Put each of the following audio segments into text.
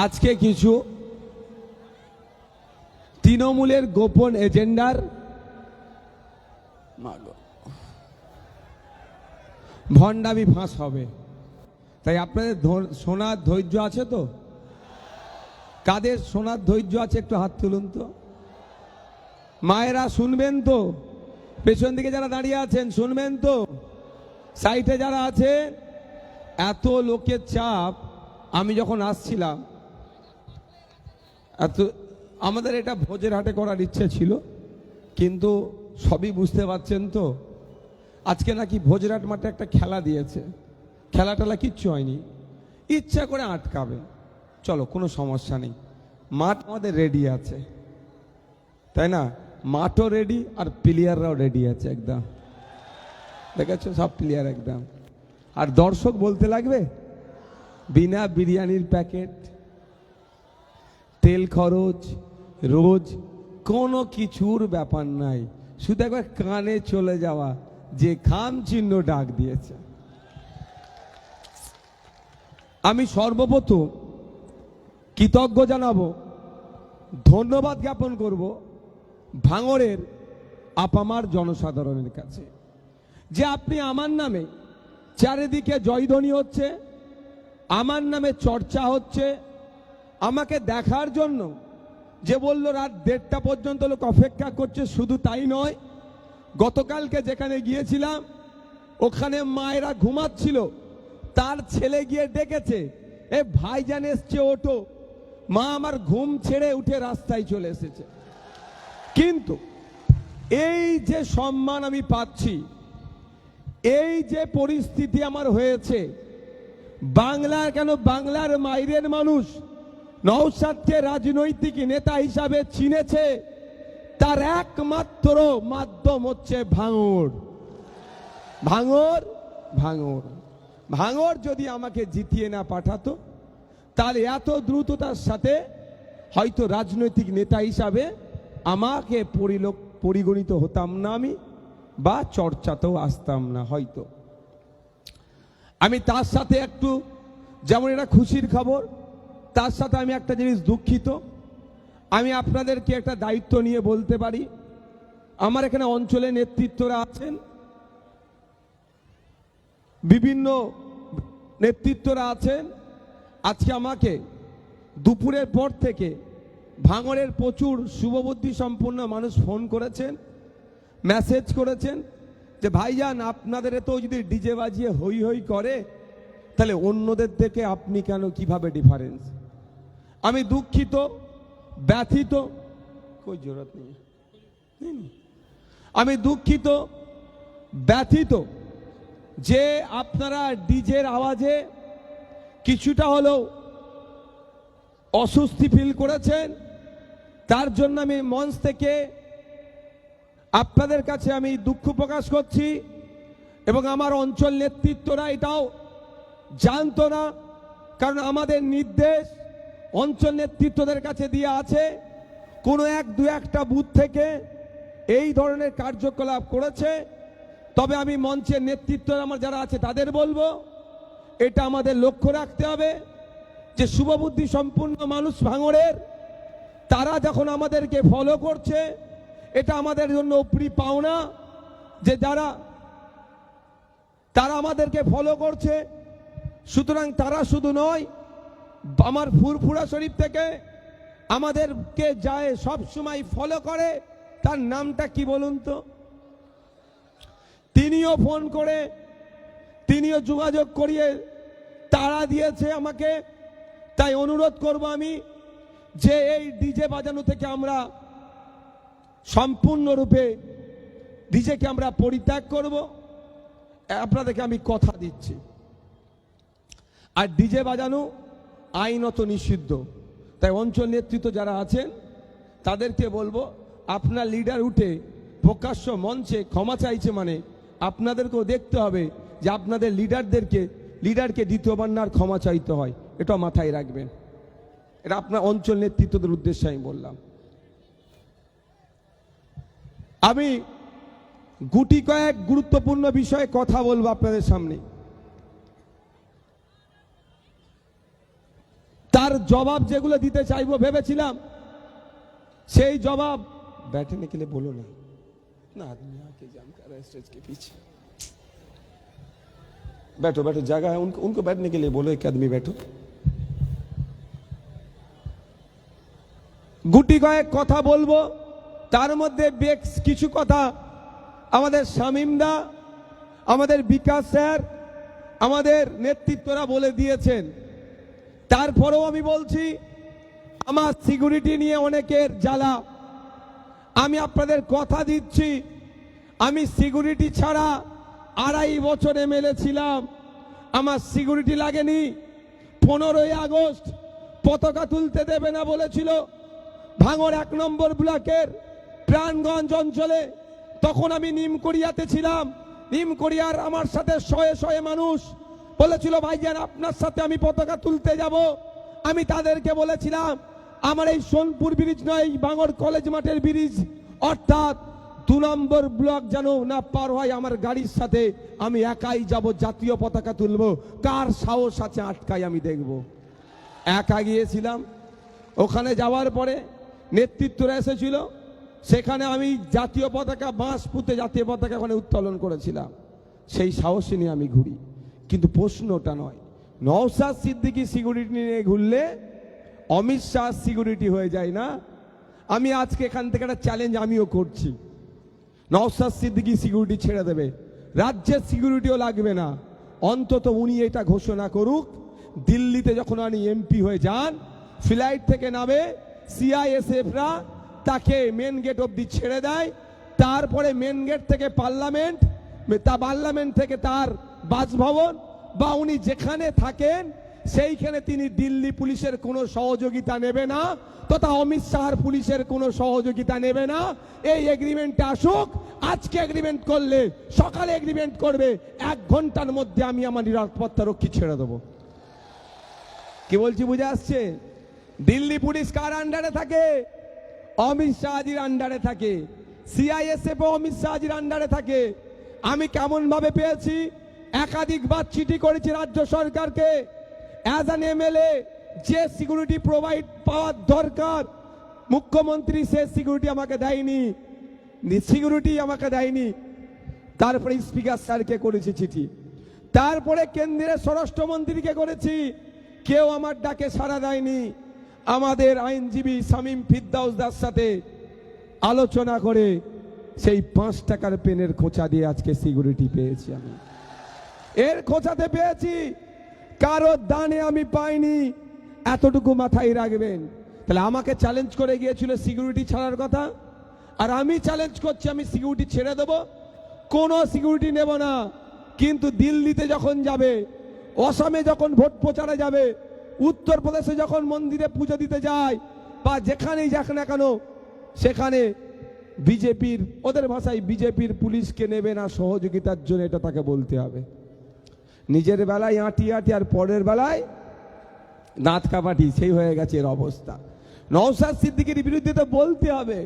আজকে কিছু তৃণমূলের গোপন এজেন্ডার ভণ্ডামি ফাঁস হবে। তাই আপনাদের শোনার ধৈর্য আছে তো? কাদের শোনার ধৈর্য আছে একটু হাত তুলুন তো। মায়েরা শুনবেন তো? পেছন দিকে যারা দাঁড়িয়ে আছেন শুনবেন তো? সাইডে যারা আছে, এত লোকের চাপ। আমি যখন আসছিলাম আমাদের এটা ভোজের হাটে করার ইচ্ছে ছিল, কিন্তু সবই বুঝতে পারছেন তো, আজকে নাকি ভোজরাট মাঠে একটা খেলা দিয়েছে, খেলা টেলা কিচ্ছু হয়নি, ইচ্ছা করে আটকাবে। চলো কোনো সমস্যা নেই, মাঠ আমাদের রেডি আছে, তাই না? মাঠও রেডি আর প্লেয়াররাও রেডি আছে একদম, দেখেছো সব প্লেয়ার একদম। আর দর্শক বলতে লাগবে বিনা বিরিয়ানির প্যাকেট, তেল খরচ, রোজ কোনো কিছুর ব্যাপার নাই, শুধু একবার কানে চলে যাওয়া যে খাম চিহ্ন ডাক দিয়েছে। আমি সর্বপ্রথম কৃতজ্ঞ জানাবো, ধন্যবাদ জ্ঞাপন করব ভাঙড়ের আপামার জনসাধারণের কাছে, যে আপনি আমার নামে চারিদিকে জয়ধ্বনি হচ্ছে, আমার নামে চর্চা হচ্ছে, আমাকে দেখার জন্য যে বলল রাত 1:30টা পর্যন্ত লোক অপেক্ষা করছে। শুধু তাই নয়, গতকালকে যেখানে গিয়েছিলাম ওখানে মায়েরা ঘুমাচ্ছিল, তার ছেলে গিয়ে ডেকেছে, এ ভাইজান এসছে ওঠো। মা আমার ঘুম ছেড়ে উঠে রাস্তায় চলে এসেছে। কিন্তু এই যে সম্মান আমি পাচ্ছি, এই যে পরিস্থিতি আমার হয়েছে, বাংলার কেন বাংলার মায়ের মানুষ নওশাদকে রাজনৈতিক নেতা হিসাবে চিনেছে, তার একমাত্র মাধ্যম হচ্ছে ভাঙড়। ভাঙড় ভাঙড় ভাঙড় যদি আমাকে জিতিয়ে না পাঠাতো, তাহলে এত দ্রুততার সাথে হয়তো রাজনৈতিক নেতা হিসাবে আমাকে পরিগণিত হতাম না আমি, বা চর্চাতেও আসতাম না হয়তো। আমি তার সাথে একটু, যেমন এটা খুশির খবর, তার সাথে আমি একটা জিনিস দুঃখিত। আমি আপনাদেরকে একটা দায়িত্ব নিয়ে বলতে পারি, আমার এখানে অঞ্চলে নেতৃত্বরা আছেন, বিভিন্ন নেতৃত্বরা আছেন। আজকে আমাকে দুপুরের পর থেকে ভাঙড়ের প্রচুর শুভবুদ্ধি সম্পন্ন মানুষ ফোন করেছেন, মেসেজ করেছেন যে ভাইজান আপনাদের তো যদি ডিজে বাজিয়ে হই হই করে, তাহলে অন্যদের থেকে আপনি কেন, কিভাবে ডিফারেন্স? আমি দুঃখিত, ব্যথিত, কই জরুরত নেই, আমি দুঃখিত, ব্যথিত যে আপনারা ডিজের আওয়াজে কিছুটা হলেও অস্বস্তি ফিল করেছেন। তার জন্য আমি মঞ্চ থেকে আপনাদের কাছে আমি দুঃখ প্রকাশ করছি, এবং আমার অঞ্চল নেতৃত্বরা এটাও জানতো না, কারণ আমাদের নির্দেশ অঞ্চল নেতৃত্বদের কাছে দিয়ে আছে, কোনো একটা বুথ থেকে এই ধরনের কার্যকলাপ করেছে। তবে আমি মঞ্চের নেতৃত্ব আমার যারা আছে তাদের বলবো, এটা আমাদের লক্ষ্য রাখতে হবে যে শুভবুদ্ধি সম্পূর্ণ মানুষ ভাঙড়ের, তারা যখন আমাদেরকে ফলো করছে, এটা আমাদের জন্য উপরি পাওনা যে তারা আমাদেরকে ফলো করছে। সুতরাং তারা শুধু নয়, আমার ফুরফুরা শরীফ থেকে আমাদেরকে যায় সব সময় ফলো করে, তার নামটা কি বলুন তো? তিনিও ফোন করে, তিনিও যোগাযোগ করিয়ে তাড়া দিয়েছে আমাকে। তাই অনুরোধ করব আমি যে এই ডিজে বাজানো থেকে আমরা সম্পূর্ণরূপে ডিজেকে আমরা পরিত্যাগ করব, আপনাদেরকে আমি কথা দিচ্ছি। আর ডিজে বাজানো আইনত নিষিদ্ধ। তাই অঞ্চল নেতৃত্ব যারা আছেন তাদেরকে বলবো, আপনার লিডার উঠে প্রকাশ্য মঞ্চে ক্ষমা চাইছে, মানে আপনাদেরকেও দেখতে হবে যে আপনাদের লিডারকে দ্বিতীয়বার না ক্ষমা চাইতে হয়, এটা মাথায় রাখবেন। এটা আপনার অঞ্চল নেতৃত্বদের উদ্দেশ্যে আমি বললাম। আমি গুটি কয়েক গুরুত্বপূর্ণ বিষয়ে কথা বলবো আপনাদের সামনে। তার জবাব যেগুলো দিতে চাইবো ভেবেছিলাম, সেই জবাব बैठने के लिए बोलो ना ना आदमी आके जाम कर रहा है स्टेज के पीछे। बैठो बैठो, जगह है, उनको बैठने के लिए बोलो, एक आदमी बैठो। গুটি কয়েক কথা বলবো, তার মধ্যে বেশ কিছু কথা আমাদের শামীমদা, আমাদের বিকাশ স্যার, আমাদের নেতৃত্বরা বলে দিয়েছেন। তারপরেও আমি বলছি, আমার সিকিউরিটি নিয়ে অনেকের জ্বালা। আমি আপনাদের কথা দিচ্ছি, আমি সিকিউরিটি ছাড়া 2.5 বছর এমএলএ ছিলাম, আমার সিকিউরিটি লাগেনি। 15ই আগস্ট পতাকা তুলতে দেবে না বলেছিল ভাঙড় 1 নম্বর ব্লকের প্রাণগঞ্জ অঞ্চলে, তখন আমি নিমকড়িয়াতে ছিলাম। নিমকড়িয়ার আমার সাথে শয়ে শয়ে মানুষ বলেছিল, ভাইজান আপনার সাথে আমি পতাকা তুলতে যাব। আমি তাদেরকে বলেছিলাম, আমার এই সোনপুর ব্রিজ নয়, ভাঙড় কলেজ মাঠের ব্রিজ, অর্থাৎ 2 নম্বর ব্লক যেন না পার হয়, আমার গাড়ির সাথে আমি একাই যাব, জাতীয় পতাকা তুলব। কার সাহস আছে আটকাই আমি দেখব। একা গিয়েছিলাম, ওখানে যাওয়ার পরে নেতৃত্বরা এসেছিল, সেখানে আমি জাতীয় পতাকা বাঁশ পুঁতে জাতীয় পতাকা ওখানে উত্তোলন করেছিলাম। সেই সাহসী নিয়ে আমি ঘুরি। কিন্তু প্রশ্নটা নয়, নওশাদ সিদ্দিকী সিকিউরিটি নিয়ে ঘুরলে অমিত শাহ সিকিউরিটি হয়ে যায় না? আমি আজকে এখান থেকে একটা চ্যালেঞ্জ আমিও করছি, নওশাদ সিদ্দিকী সিকিউরিটি ছেড়ে দেবে, রাজ্যের সিকিউরিটিও লাগবে না, অন্তত উনি এটা ঘোষণা করুক, দিল্লিতে যখন উনি এমপি হয়ে যান, ফ্লাইট থেকে নামে, সিআইএসএফরা তাকে মেন গেট অবধি ছেড়ে দেয়, তারপরে মেন গেট থেকে পার্লামেন্ট, পার্লামেন্ট থেকে তার বাসভবন বা উনি যেখানে থাকেন সেইখানে তিনি দিল্লি পুলিশের কোনো সহযোগিতা নেবে না, তথা অমিত শাহর পুলিশের কোনো সহযোগিতা নেবে না। এই এগ্রিমেন্টে আসুক, আজকে এগ্রিমেন্ট করলে সকালে এগ্রিমেন্ট করবে, 1 ঘন্টার মধ্যে আমি আমার নিরাপত্তা রক্ষী ছেড়ে দেবো। কি বলছি বুঝে আসছে? দিল্লি পুলিশ কার আন্ডারে থাকে? অমিত শাহজির আন্ডারে থাকে। সিআইএসএফ ও অমিত শাহজির আন্ডারে থাকে। আমি কেমন ভাবে পেয়েছি, একাধিকবার চিঠি করেছি রাজ্য সরকারকে, অ্যাজ অ্যান এমএলএ যে সিকিউরিটি প্রোভাইড পাওয়ার দরকার, মুখ্যমন্ত্রী সে সিকিউরিটি আমাকে দেয়নি, সিকিউরিটি আমাকে দেয়নি। তারপরে স্পিকার স্যারকে করেছি চিঠি, তারপরে কেন্দ্রের স্বরাষ্ট্রমন্ত্রীকে করেছি, কেউ আমার ডাকে সাড়া দেয়নি। আমাদের আইনজীবী শামীম ফিরদাউসদার সাথে আলোচনা করে সেই 5 টাকার পেনের খোঁচা দিয়ে আজকে সিকিউরিটি পেয়েছি। আমি এর খোঁচাতে পেয়েছি, কারো দানে আমি পাইনি, এতটুকু মাথায় রাখবেন। তাহলে আমাকে চ্যালেঞ্জ করে গিয়েছিল সিকিউরিটি ছাড়ার কথা, আর আমি চ্যালেঞ্জ করছি আমি সিকিউরিটি ছেড়ে দেব, কোনো সিকিউরিটি নেব না। কিন্তু দিল্লিতে যখন যাবে, অসমে যখন ভোট প্রচারে যাবে, উত্তরপ্রদেশে যখন মন্দিরে পুজো দিতে যায়, বা যেখানেই যাক না কেন, সেখানে বিজেপির, ওদের ভাষায় বিজেপির পুলিশকে নেবে না সহযোগিতার জন্য, এটা তাকে বলতে হবে। নিজের বেলায় আঁটি আঁটি আর পরের বেলায় দাঁত কাপাটি, সেই হয়ে গেছে এর অবস্থা। নওশাদ সিদ্দিকীর বিরুদ্ধে তো বলতে হবে,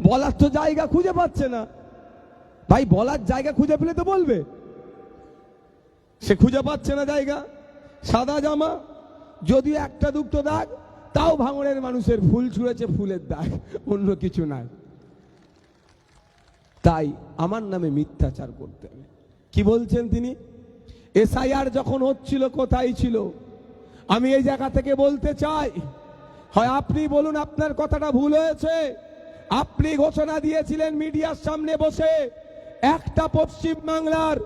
বলার তো জায়গা খুঁজে পাচ্ছে না। ভাই বলার জায়গা খুঁজে পেলে তো বলবে, সে খুঁজে পাচ্ছে না জায়গা। সাদা জামা, যদিও 1-2 দাগ, তাও ভাঙড়ের মানুষের ফুল ছুঁড়েছে, ফুলের দাগ, অন্য কিছু নাই। তাই আমার নামে মিথ্যাচার করতে হবে। কি বলছেন তিনি? এসআইআর যখন হচ্ছিল কোথায় ছিল? আমি এই জায়গা থেকে বলতে চাই, হয় আপনি বলুন আপনার কথাটা ভুল হয়েছে। আপনি ঘোষণা দিয়েছিলেন মিডিয়ার সামনে বসে, একটা পশ্চিম বাংলার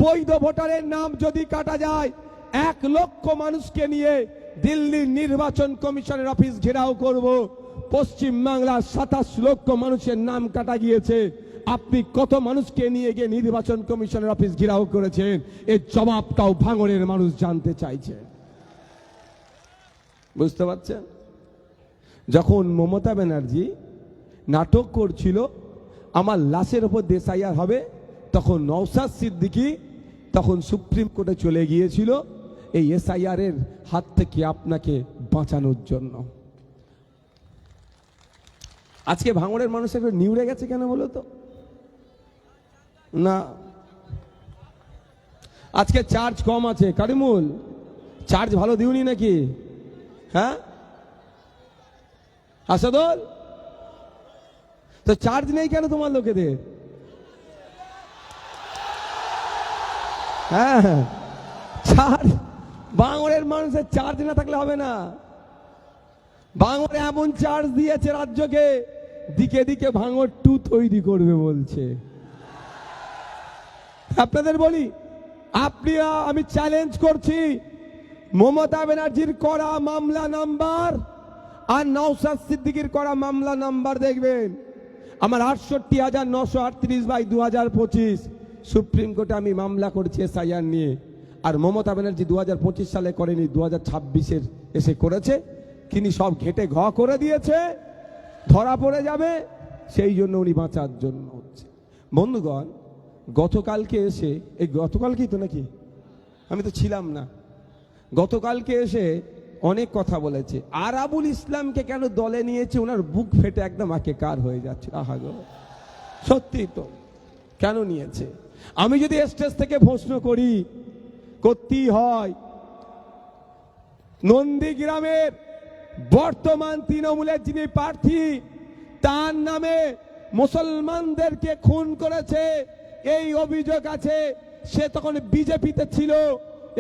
বৈধ ভোটারের নাম যদি কাটা যায়, 1 লক্ষ মানুষকে নিয়ে দিল্লির নির্বাচন কমিশনের অফিস ঘেরাও করব। পশ্চিম বাংলার 27 লক্ষ মানুষের নাম কাটা গিয়েছে, আপনি কত মানুষকে নিয়ে গিয়ে নির্বাচন কমিশনের অফিস ঘেরাও করেছেন? এর জবাবটাও ভাঙড়ের মানুষ জানতে চাইছে। বুঝতে পারছেন? যখন মমতা ব্যানার্জি নাটক করছিল আমার লাশের উপর এসআইআর হবে, তখন নওশাদ সিদ্দিকী তখন সুপ্রিম কোর্টে চলে গিয়েছিল এই এসআইআর এর হাত থেকে আপনাকে বাঁচানোর জন্য। আজকে ভাঙড়ের মানুষ একটু নিউড়ে গেছে কেন বলো তো? না, আজকে চার্জ কম আছে। কারিমুল, চার্জ ভালো দিওনি নাকি? হ্যাঁ, আসাদুল, তো চার্জ নেই কেন তোমার লোকেদের? হ্যাঁ, চার্জ, ভাঙড়ের মানুষের চার্জ না থাকলে হবে না। ভাঙড়ে এমন চার্জ দিয়েছে রাজ্যকে, দিকে দিকে ভাঙড় 2 তৈরি করবে বলছে। আপনাদের বলি, আমি চ্যালেঞ্জ করছি, মমতা ব্যানার্জির করা মামলা নাম্বার আর নওশাদ সিদ্দিকীর করা মামলা নাম্বার দেখবেন, আমার 68,938/2025 সুপ্রিম কোর্টে আমি মামলা করছি এসআইআর নিয়ে। আর মমতা ব্যানার্জি 2025 সালে করেনি, 2026-এর এসে করেছে। তিনি সব ঘেটে ঘ করে দিয়েছে, ধরা পড়ে যাবে, সেই জন্য উনি বাঁচার জন্য হচ্ছে। বন্ধুগণ, গতকালকে এসে, এই গতকালকেই তো নাকি, আমি তো ছিলাম না, গতকালকে এসে অনেক কথা বলেছে। আরাবুল ইসলামকে কেন দলে নিয়েছে, ওনার বুক ফেটে একদম একাকার হয়ে যাচ্ছে। আহা গো, সত্যি তো, কেন নিয়েছে? আমি যদি স্টেজ থেকে প্রশ্ন করি, করতেই হয়, নন্দীগ্রামের বর্তমান তৃণমূলের যিনি প্রার্থী, তার নামে মুসলমানদেরকে খুন করেছে এই অভিযোগ আছে। সে তখন বিজেপিতে ছিল,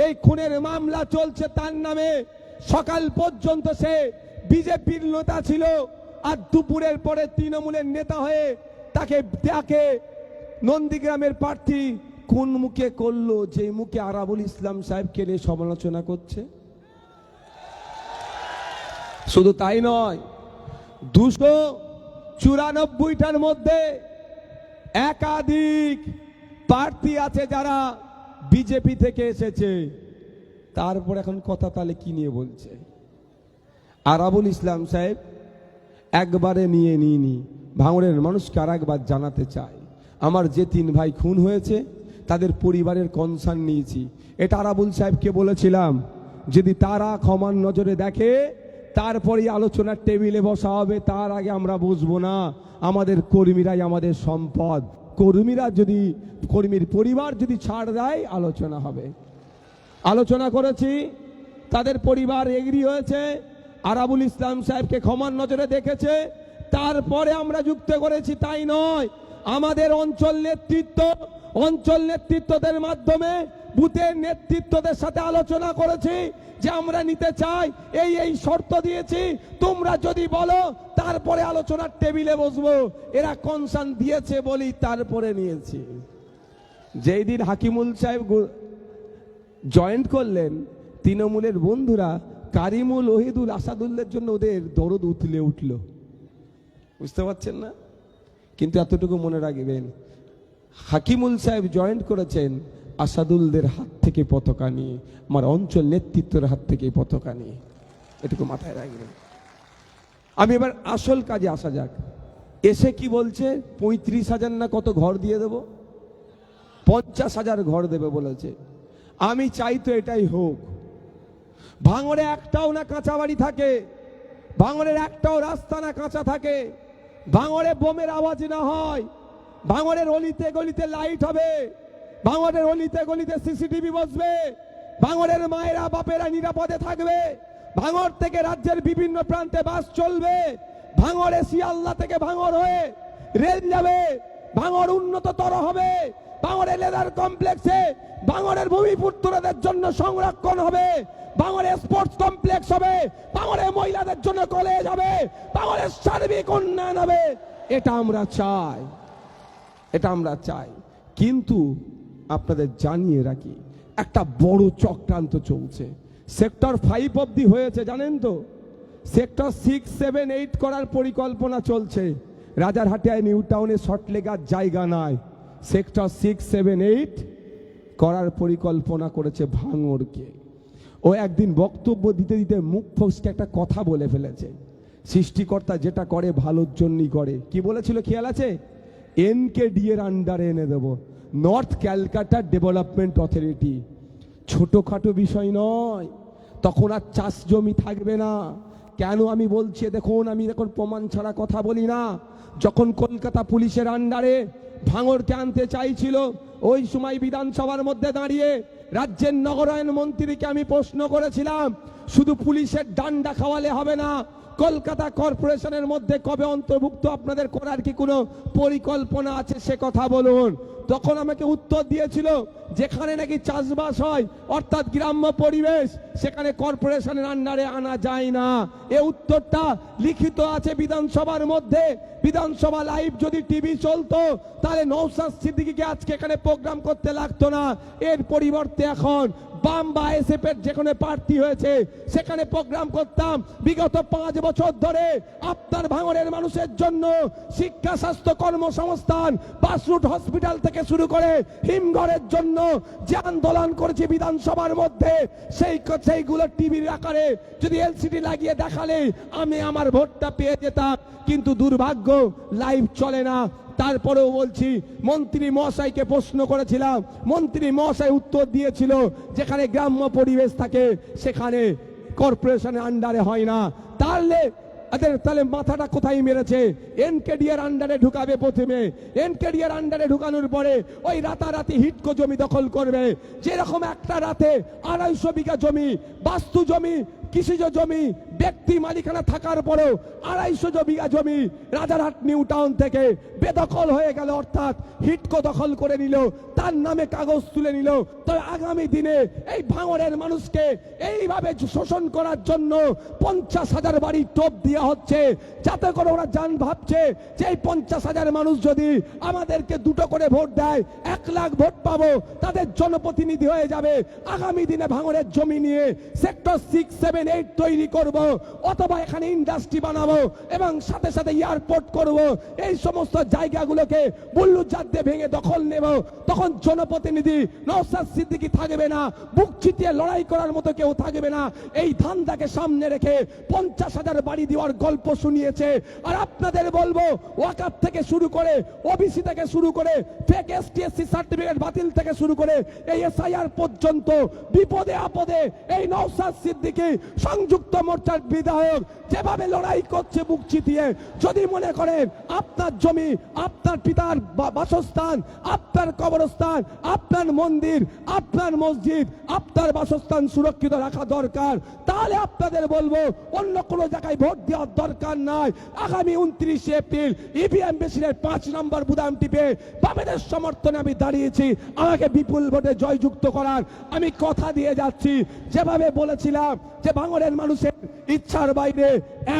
এই খুনের মামলা চলছে তার নামে। সকাল পর্যন্ত সে বিজেপির নেতা ছিল, আর দুপুরের পরে তৃণমূলের নেতা হয়ে তাকে নন্দীগ্রামের প্রার্থী কোন মুখে করলো, যে মুখে আরাবুল ইসলাম সাহেবকে নিয়ে সমালোচনা করছে। শুধু তাই নয়, 294টার মধ্যে একাধিক প্রার্থী আছে যারা বিজেপি থেকে এসেছে। তারপর এখন কথা তাহলে কি নিয়ে বলছে? আরাবুল ইসলাম সাহেব একবারে নিয়ে নিইনি, ভাঙড়ের মানুষকে আর একবার জানাতে চাই, আমার যে 3 ভাই খুন হয়েছে তাদের পরিবারের কনসার্ন নিয়েছি। এটা আরাবুল সাহেবকে বলেছিলাম, যদি তারা ক্ষমার নজরে দেখে তারপরে আলোচনার টেবিলে বসা হবে, তার আগে আমরা বসবো না। আমাদের কর্মীরাই আমাদের সম্পদ, কর্মীর পরিবার যদি ছাড় দেয় আলোচনা হবে। আলোচনা করেছি, তাদের পরিবার এগ্রি হয়েছে, আরাবুল ইসলাম সাহেবকে ক্ষমার নজরে দেখেছে, তারপরে আমরা যুক্ত করেছি। তাই নয়, আমাদের অঞ্চল নেতৃত্বদের মাধ্যমে বুথের নেতৃত্বদের সাথে আলোচনা করেছি যে আমরা নিতে চাই, এই শর্ত দিয়েছি, তোমরা যদি বলো তারপরে আলোচনার টেবিলে বসবো। এরা কনসার্ন দিয়েছে বলি তারপরে নিয়েছি। যেই দিন হাকিমুল সাহেব জয়েন্ট করলেন, তৃণমূলের বন্ধুরা কারিমুল, ওহিদুল, আসাদুল্লের জন্য ওদের দরদ উতলে উঠল। বুঝতে পারছেন না? কিন্তু এতটুকু মনে রাখবেন, হাকিমুল সাহেব জয়েন্ট করেছেন আসাদুলদের হাত থেকে পতাকা নিয়ে, আমার অঞ্চল নেতৃত্বের হাত থেকে পতাকা নিয়ে। এটুকু মাথায় রাখবেন। আমি এবার আসল কাজে আসা যাক। এসে কি বলছে, 35,000 না কত ঘর দিয়ে দেব, 50,000 ঘর দেবে বলেছে। আমি চাই তো এটাই হোক। ভাঙড়ে একটাও না কাঁচা বাড়ি থাকে, ভাঙড়ের একটাও রাস্তা না কাঁচা থাকে, ভাঙড়ে বোমের আওয়াজ না হয়, ভাঙড়ের অলিতে গলিতে লাইট হবে, ভাঙড়ের অলিতে গলিতে সিসিটিভি বসবে, ভাঙড়ের মায়েরা বাপেরা নিরাপদে থাকবে, ভাঙড় থেকে রাজ্যের বিভিন্ন প্রান্তে বাস চলবে, ভাঙড়ে শিয়ালদা থেকে ভাঙড় হয়ে রেল যাবে, ভাঙড় উন্নততর হবে, ভাঙড়ে লেদার কমপ্লেক্সে ভাঙড়ের ভূমিপুত্রদের জন্য সংরক্ষণ হবে, ভাঙড়ে স্পোর্টস কমপ্লেক্স হবে, ভাঙড়ে মহিলাদের জন্য কলেজ হবে, ভাঙড়ের সার্বিক উন্নয়ন হবে। এটা আমরা চাই, এটা আমরা চাই। কিন্তু আপনাদের জানিয়ে রাখি, একটা বড় চক্রান্ত চলছে। সেক্টর 5 অবধি হয়েছে জানেন তো, সেক্টর 6, 7, 8 করার পরিকল্পনা চলছে। রাজারহাটিয়ায় নিউ টাউনে শর্ট লেগার জায়গা নাই, সেক্টর 6, 7, 8 করার পরিকল্পনা করেছে ভাঙড়কে। ও একদিন বক্তব্য দিতে দিতে মুখ ফসকে একটা কথা বলে ফেলেছে, সৃষ্টিকর্তা যেটা করে ভালোর জন্যই করে। কি বলেছিল খেয়াল আছে? NKD এর আন্ডারে এনে দেব, নর্থ ক্যালকাটা ডেভেলপমেন্ট অথরিটি। ছোটখাটো বিষয় নয়, তখন আর চাষ জমি থাকবে না। কেন আমি বলছি দেখুন, আমি এখন প্রমাণ ছাড়া কথা বলি না। যখন কলকাতা পুলিশের আন্ডারে ভাঙড়কে আনতে চাইছিল, ওই সময় বিধানসভার মধ্যে দাঁড়িয়ে রাজ্যের নগরায়ণ মন্ত্রীকে আমি প্রশ্ন করেছিলাম, শুধু পুলিশের ডান্ডা খাওয়ালে হবে না, কলকাতা কর্পোরেশনের মধ্যে কবে অন্তর্ভুক্ত আপনাদের করার কি কোনো পরিকল্পনা আছে সে কথা বলুন। তখন আমাকে উত্তর দিয়েছিল, যেখানে নাকি চাষবাস হয় অর্থাৎ গ্রাম্য পরিবেশ, সেখানে কর্পোরেশনের আন্ডারে আনা যায় না। এই উত্তরটা লিখিত আছে বিধানসভার মধ্যে। বিধানসভা লাইভ যদি টিভি চলতো তাহলে নওশাদ সিদ্দিকীকে আজকে এখানে প্রোগ্রাম করতে লাগতো না। এর পরিবর্তে এখন বাম বা এসএফ এর যেখানে প্রার্থী হয়েছে সেখানে প্রোগ্রাম করতাম। বিগত 5 বছর ধরে আপনার ভাঙড়ের মানুষের জন্য শিক্ষা, স্বাস্থ্য, কর্মসংস্থান, বাসরুট হসপিটাল থেকে শুরু করে হিমঘরের জন্য যে আন্দোলন করেছে বিধানসভার মধ্যে, সেইগুলো টিভির আকারে যদি এলসিডি লাগিয়ে দেখালে আমি আমার ভোটটা পেয়ে যেতাম। কিন্তু দুর্ভাগ্য লাইভ চলে না। তারপরেও বলছি, মন্ত্রী মহাশয়কে প্রশ্ন করেছিলাম, মন্ত্রী মহাশয় উত্তর দিয়েছিল যেখানে গ্রাম্য পরিবেশ থাকে সেখানে কর্পোরেশনের আন্ডারে হয় না। তাহলে মাথাটা কোথায় মেরেছে? এনকেডি এর আন্ডারে ঢুকাবে প্রথমে, এনকেডি এর আন্ডারে ঢুকানোর পরে ওই রাতারাতি হিটকো জমি দখল করবে। যেরকম একটা রাতে 250 বিঘা জমি, বাস্তু জমি, কৃষিজ জমি, ব্যক্তি মালিকানা থাকার পরেও 250 বিঘা জমি রাজারহাট নিউ টাউন থেকে বেদখল হয়ে গেল, অর্থাৎ হিটকো দখল করে নিল, তার নামে কাগজ তুলে নিল। তবে আগামী দিনে এই ভাঙড়ের মানুষকে এইভাবে শোষণ করার জন্য 50,000 বাড়ি টোপ দেওয়া হচ্ছে, যাতে করে ওরা জান ভাবছে যে এই 50,000 মানুষ যদি আমাদেরকে 2টো করে ভোট দেয় 1 লাখ ভোট পাবো, তাদের জনপ্রতিনিধি হয়ে যাবে। আগামী দিনে ভাঙড়ের জমি নিয়ে সেক্টর 6, 7, 8 তৈরি করব, অথবা এখানে ইন্ডাস্ট্রি বানাবো এবং সাথে সাথে এয়ারপোর্ট করব। এই সমস্ত জায়গাগুলোকে বুল্লুজাত দিয়ে ভেঙে দখল নেব। তখন জনপ্রতিনিধি নওশাদ সিদ্দিকী থাকবে না, বুক চিতিয়ে লড়াই করার মতো কেউ থাকবে না। এই ধান্দাকে সামনে রেখে 50,000 বাড়ি দেওয়ার গল্প শুনিয়েছে। আর আপনাদের বলবো, ওয়াকাফ থেকে শুরু করে, ওবিসি থেকে শুরু করে, ফেক এসটিএসসি সার্টিফিকেট বাতিল থেকে শুরু করে এই এসআইআর পর্যন্ত বিপদে আপদে এই নওশাদ সিদ্দিকী সংযুক্ত মোর্চার বিধায়ক যেভাবে লড়াই করছে বুক চিতিয়ে, যদি মনে করেন আপনার জমি, আপনার পিতার বাসস্থান, আপনার কবরস্থান, আপনার মন্দির, আপনার মসজিদ, আপনার বাসস্থান সুরক্ষিত রাখা দরকার, তাহলে আপনাদের বলবো অন্য কোনো জায়গায় ভোট দেওয়ার দরকার নাই। আগামী 29 এপ্রিল ইভিএম মেশিনের 5 নম্বর বুতাম টিপে বামেদের সমর্থনে আমি দাঁড়িয়েছি। আমাকে বিপুল ভোটে জয়যুক্ত করার আমি কথা দিয়ে যাচ্ছি। যেভাবে বলেছিলাম যে ভাঙড়ের মানুষের ইচ্ছার বাইরে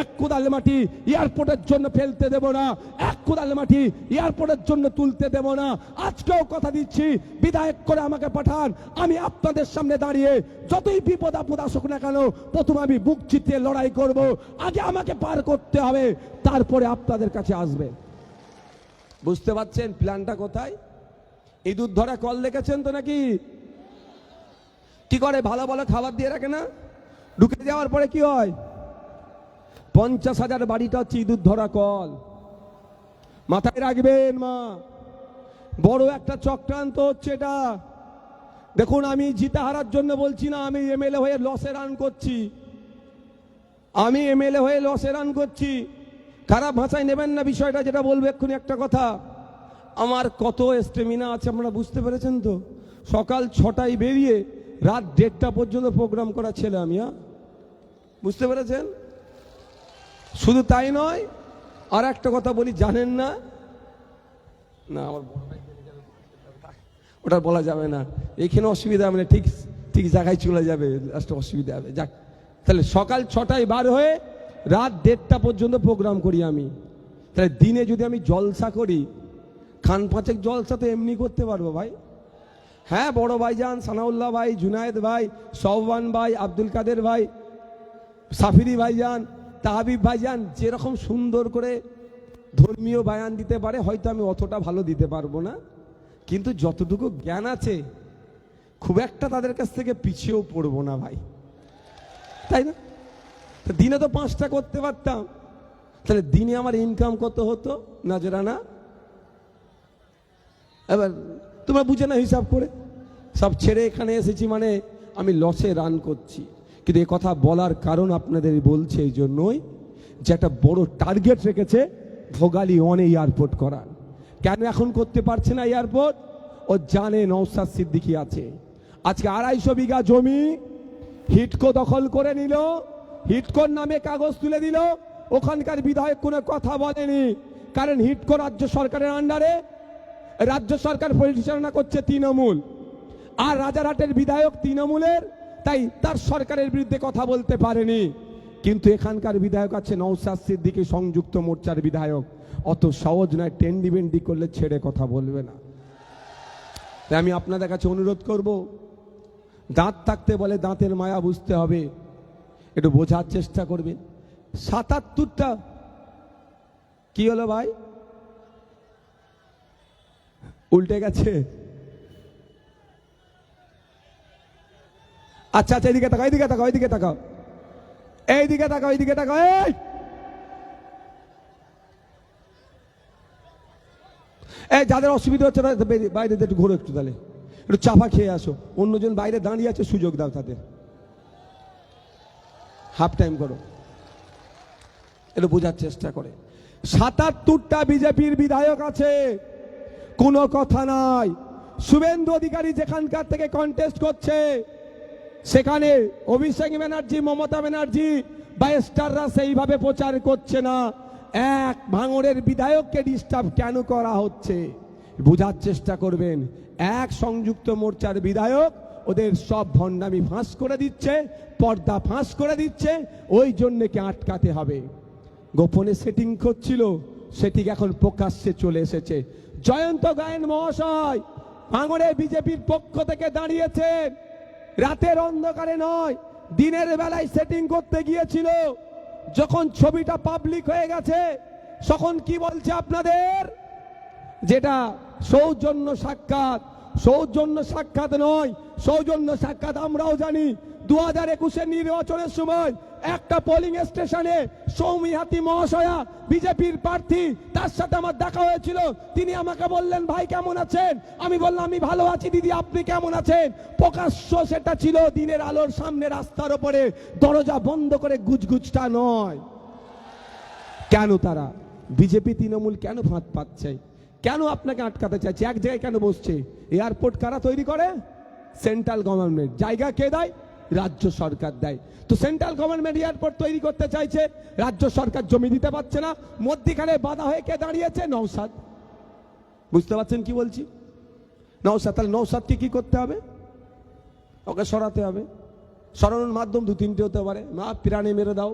1 কোদাল মাটি এয়ারপোর্টের জন্য ফেলতে দেব না, 1 কোদাল মাটি এয়ারপোর্টের জন্য তুলতে দেব না। আজকেও কথা দিচ্ছি, বিধায়ক করে আমাকে পাঠান, আমি আপনাদের সামনে দাঁড়িয়ে যতই বিপদ আপদ আসুক না কেন, প্রথম আমি বুক চিতিয়ে লড়াই করব। আগে আমাকে পার করতে হবে, তারপরে আপনাদের কাছে আসবে। বুঝতে পারছেন প্ল্যানটা কোথায়? ইঁদুর ধরা কল দেখেছেন তো নাকি? কি করে? ভালো ভালো খাবার দিয়ে রাখে না, ঢুকে যাওয়ার পরে কি হয়? 50,000 বাড়িটা হচ্ছে ইঁদুর ধরা কল। মাথায় রাখবেন মা, বড় একটা চক্রান্ত হচ্ছে এটা। দেখুন, আমি জিতে হারার জন্য বলছি না, আমি এমএলএ হয়ে লসে রান করছি, আমি এমএলএ হয়ে লসে রান করছি। খারাপ ভাষায় নেবেন না বিষয়টা, যেটা বলবো এক্ষুনি একটা কথা। আমার কত স্টেমিনা আছে আপনারা বুঝতে পেরেছেন তো? সকাল 6টায় বেরিয়ে রাত 1:30 পর্যন্ত প্রোগ্রাম করা ছেলে আমি, বুঝতে পেরেছেন? শুধু তাই নয়, আর একটা কথা বলি, জানেন না, না আমার বড় ভাই ওটা বলা যাবে না, এখানে অসুবিধা হবে না, ঠিক ঠিক জায়গায় চলে যাবে, অসুবিধা হবে। যাক, তাহলে সকাল 6টায় বার হয়ে রাত 1:30 পর্যন্ত প্রোগ্রাম করি আমি। তাহলে দিনে যদি আমি জলসা করি, খান 5 জলসা তো এমনি করতে পারবো ভাই। হ্যাঁ, বড় ভাইজান সানাউল্লাহ ভাই, জুনায়েদ ভাই, সওবান ভাই, আব্দুল কাদের ভাই, সাফিরি ভাইজান, তাহাবিব ভাইজান যেরকম সুন্দর করে ধর্মীয় বায়ান দিতে পারে, হয়তো আমি অতটা ভালো দিতে পারবো না, কিন্তু যতটুকু জ্ঞান আছে খুব একটা তাদের কাছ থেকে পিছিয়েও পড়বো না ভাই, তাই না? দিনে তো 5টা করতে পারতাম, তাহলে দিনে আমার ইনকাম কত হতো নাজরানা? এবার তোমরা বুঝে না হিসাব করে। সব ছেড়ে এখানে এসেছি মানে আমি লসে রান করছি। কিন্তু এই কথা বলার কারণ আপনাদের বলছে এই জন্যই যে একটা বড় টার্গেট রেখেছে ভোগালী 1 এয়ারপোর্ট করার। কেন এখন করতে পারছে না এয়ারপোর্ট? ও জানে নওশাদ সিদ্দিকী আছে। আজকে 250 বিঘা জমি হিটকো দখল করে নিল, হিটকোর নামে কাগজ তুলে দিল। ওখানকার বিধায়ক কোনো কথা বলেনি, কারণ হিটকো রাজ্য সরকারের আন্ডারে, রাজ্য সরকার পরিচালনা করছে তৃণমূল, আর রাজারহাটের বিধায়ক তৃণমূলের, তাই তার সরকারের বিরুদ্ধে কথা বলতে পারেনি। কিন্তু এখানকার বিধায়ক আছে নওশাদ সিদ্দিকী, সংযুক্ত মোর্চার বিধায়ক, অত সহজ নয়, টেন্ডি বেন্ডি করলে ছেড়ে কথা বলবে না। তাই আমি আপনাদের কাছে অনুরোধ করব, দাঁত থাকতে বলে দাঁতের মায়া বুঝতে হবে, একটু বোঝার চেষ্টা করবে। 77টা কি হলো ভাই, উল্টে গেছে? আচ্ছা আচ্ছা, এদিকে তাকাও, এদিকে তাকাও, এদিকে তাকাও, এইদিকে তাকাও, এইদিকে তাকাও। এই যাদের অসুবিধা হচ্ছে না বাইরে একটু ঘুরো, একটু তাহলে একটু চাপা খেয়ে আসো, অন্যজন বাইরে দাঁড়িয়ে আছে, সুযোগ দাও তাদের, হাফ টাইম করো, একটু বোঝার চেষ্টা করে। 77টা বিজেপির বিধায়ক আছে, কোনো কথা নাই। শুভেন্দু অধিকারী যেখানকার থেকে কন্টেস্ট করছে, সেখানে অভিষেক ব্যানার্জি, মমতা ব্যানার্জি বা স্টাররা সেইভাবে প্রচার করছে না। এক ভাঙড়ের বিধায়ককে ডিস্টার্ব কেন করা হচ্ছে বোঝার চেষ্টা করবেন। এক সংযুক্ত মোর্চার বিধায়ক ওদের সব ভণ্ডামি ফাঁস করে দিচ্ছে, পর্দা ফাঁস করে দিচ্ছে, ওই জন্য কে আটকাতে হবে। গোপনে সেটিং করছিল, সেটি এখন প্রকাশ্যে চলে এসেছে। জয়ন্ত গায়েন মহাশয় ভাঙড়ে বিজেপির পক্ষ থেকে দাঁড়িয়েছেন, রাতের অন্ধকারে নয়, দিনের বেলায় সেটিং করতে গিয়েছিল। যখন ছবিটা পাবলিক হয়ে গেছে, তখন কি বলছে আপনাদের, যেটা সৌজন্য সাক্ষাৎ, সৌজন্য সাক্ষাৎ নয়, সৌজন্য সাক্ষাৎ আমরাও জানি। 2021 নির্বাচনের সময় একটা পোলিং স্টেশনে সৌমিহাতি মহাশয়া বিজেপির প্রার্থী, তার সাথে আমার দেখা হয়েছিল। তিনি আমাকে বললেন, ভাই কেমন আছেন? আমি বললাম, আমি ভালো আছি দিদি, আপনি কেমন আছেন? প্রকাশ্য সেটা ছিল, দিনের আলোর সামনে, রাস্তার ওপরে, দরজা বন্ধ করে, গুজগুজটা নয়। কেন তারা বিজেপি তৃণমূল কেন ফাঁদ পাচ্ছে, কেন আপনাকে আটকাতে চাইছে? এক জায়গায় কেন বসছে? এয়ারপোর্ট কারা তৈরি করে? Central government. জায়গা কে দেয়? রাজ্য সরকার দেয়। তো সেন্ট্রাল গভর্নমেন্ট এয়ারপোর্ট তৈরি করতে চাইছে, রাজ্য সরকার জমি দিতে পারছে না, মধ্যখানে বাধা হয়ে কে দাঁড়িয়েছে? নওশাদ। বুঝতে পারছেন কি বলছি? নওশাদ। তাহলে নওশাদকে কি করতে হবে? ওকে সরাতে হবে। সরানোর মাধ্যম 2-3টে হতে পারে। মা প্রাণে মেরে দাও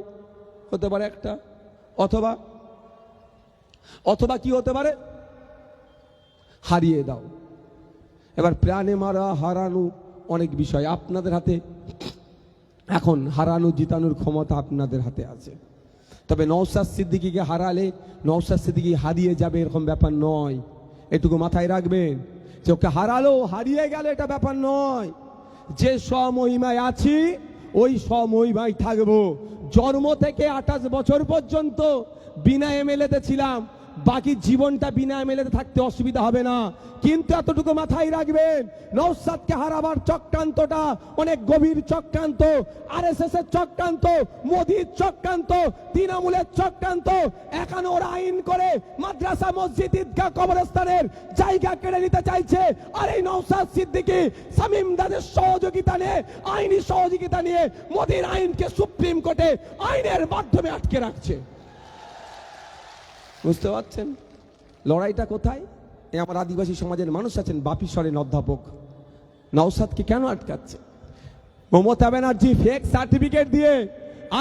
হতে পারে একটা, অথবা অথবা কি হতে পারে? হারিয়ে দাও। এবার প্রাণে মারা, হারানো অনেক বিষয় আপনাদের হাতে। এখন হারানো জিতানোর ক্ষমতা আপনাদের হাতে আছে। তবে নওশাদ সিদ্দিকীকে হারালে নওশাদ সিদ্দিকী হারিয়ে যাবে এরকম ব্যাপার নয়, এটুকু মাথায় রাখবেন। যে ওকে হারালো, হারিয়ে গেল, এটা ব্যাপার নয়। যে স্বমহিমায় আছি ওই স্বমহিমায় থাকবো। জন্ম থেকে 28 বছর পর্যন্ত বিনা এমএলএতে ছিলাম, বাকি জীবনটা বিনা এমএলএতে থাকতে অসুবিধা হবে না। কিন্তু এতটুকু মাথায় রাখবেন, নওশাদকে হারাবার চক্রান্তটা অনেক গভীর চক্রান্ত। আরএসএস এর চক্রান্ত, মোদির চক্রান্ত, তৃণমূলের চক্রান্ত। এখানে ওরা আইন করে মাদ্রাসা, মসজিদ, ঈদগাহ, কবরস্থানের জায়গা কেড়ে নিতে চাইছে। আর এই নওশাদ সিদ্দিকী শামীম দাদের সহযোগিতা নিয়ে, আইনি সহযোগিতা নিয়ে মোদির আইনকে সুপ্রিম কোর্টে আইনের মাধ্যমে আটকে রাখছে। বুঝতে পারছেন লড়াইটা কোথায়? এই আমার আদিবাসী সমাজের মানুষ আছেন, বাপি সরেন অধ্যাপক, নওশাদকে কেন আটকাচ্ছে? মমতা ব্যানার্জি ফেক সার্টিফিকেট দিয়ে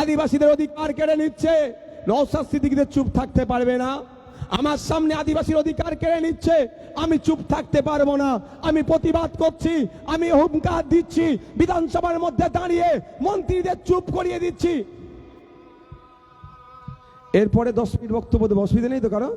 আদিবাসীদের অধিকার কেড়ে নিচ্ছে। নওশাদ সিদ্দিকীদের চুপ থাকতে পারবে না। আমার সামনে আদিবাসীর অধিকার কেড়ে নিচ্ছে, আমি চুপ থাকতে পারবো না। আমি প্রতিবাদ করছি, আমি হুঙ্কার দিচ্ছি, বিধানসভার মধ্যে দাঁড়িয়ে মন্ত্রীদের চুপ করিয়ে দিচ্ছি। এরপরে 10 মিনিট বক্তব্য দেবো, অসুবিধা নেই তো কারো?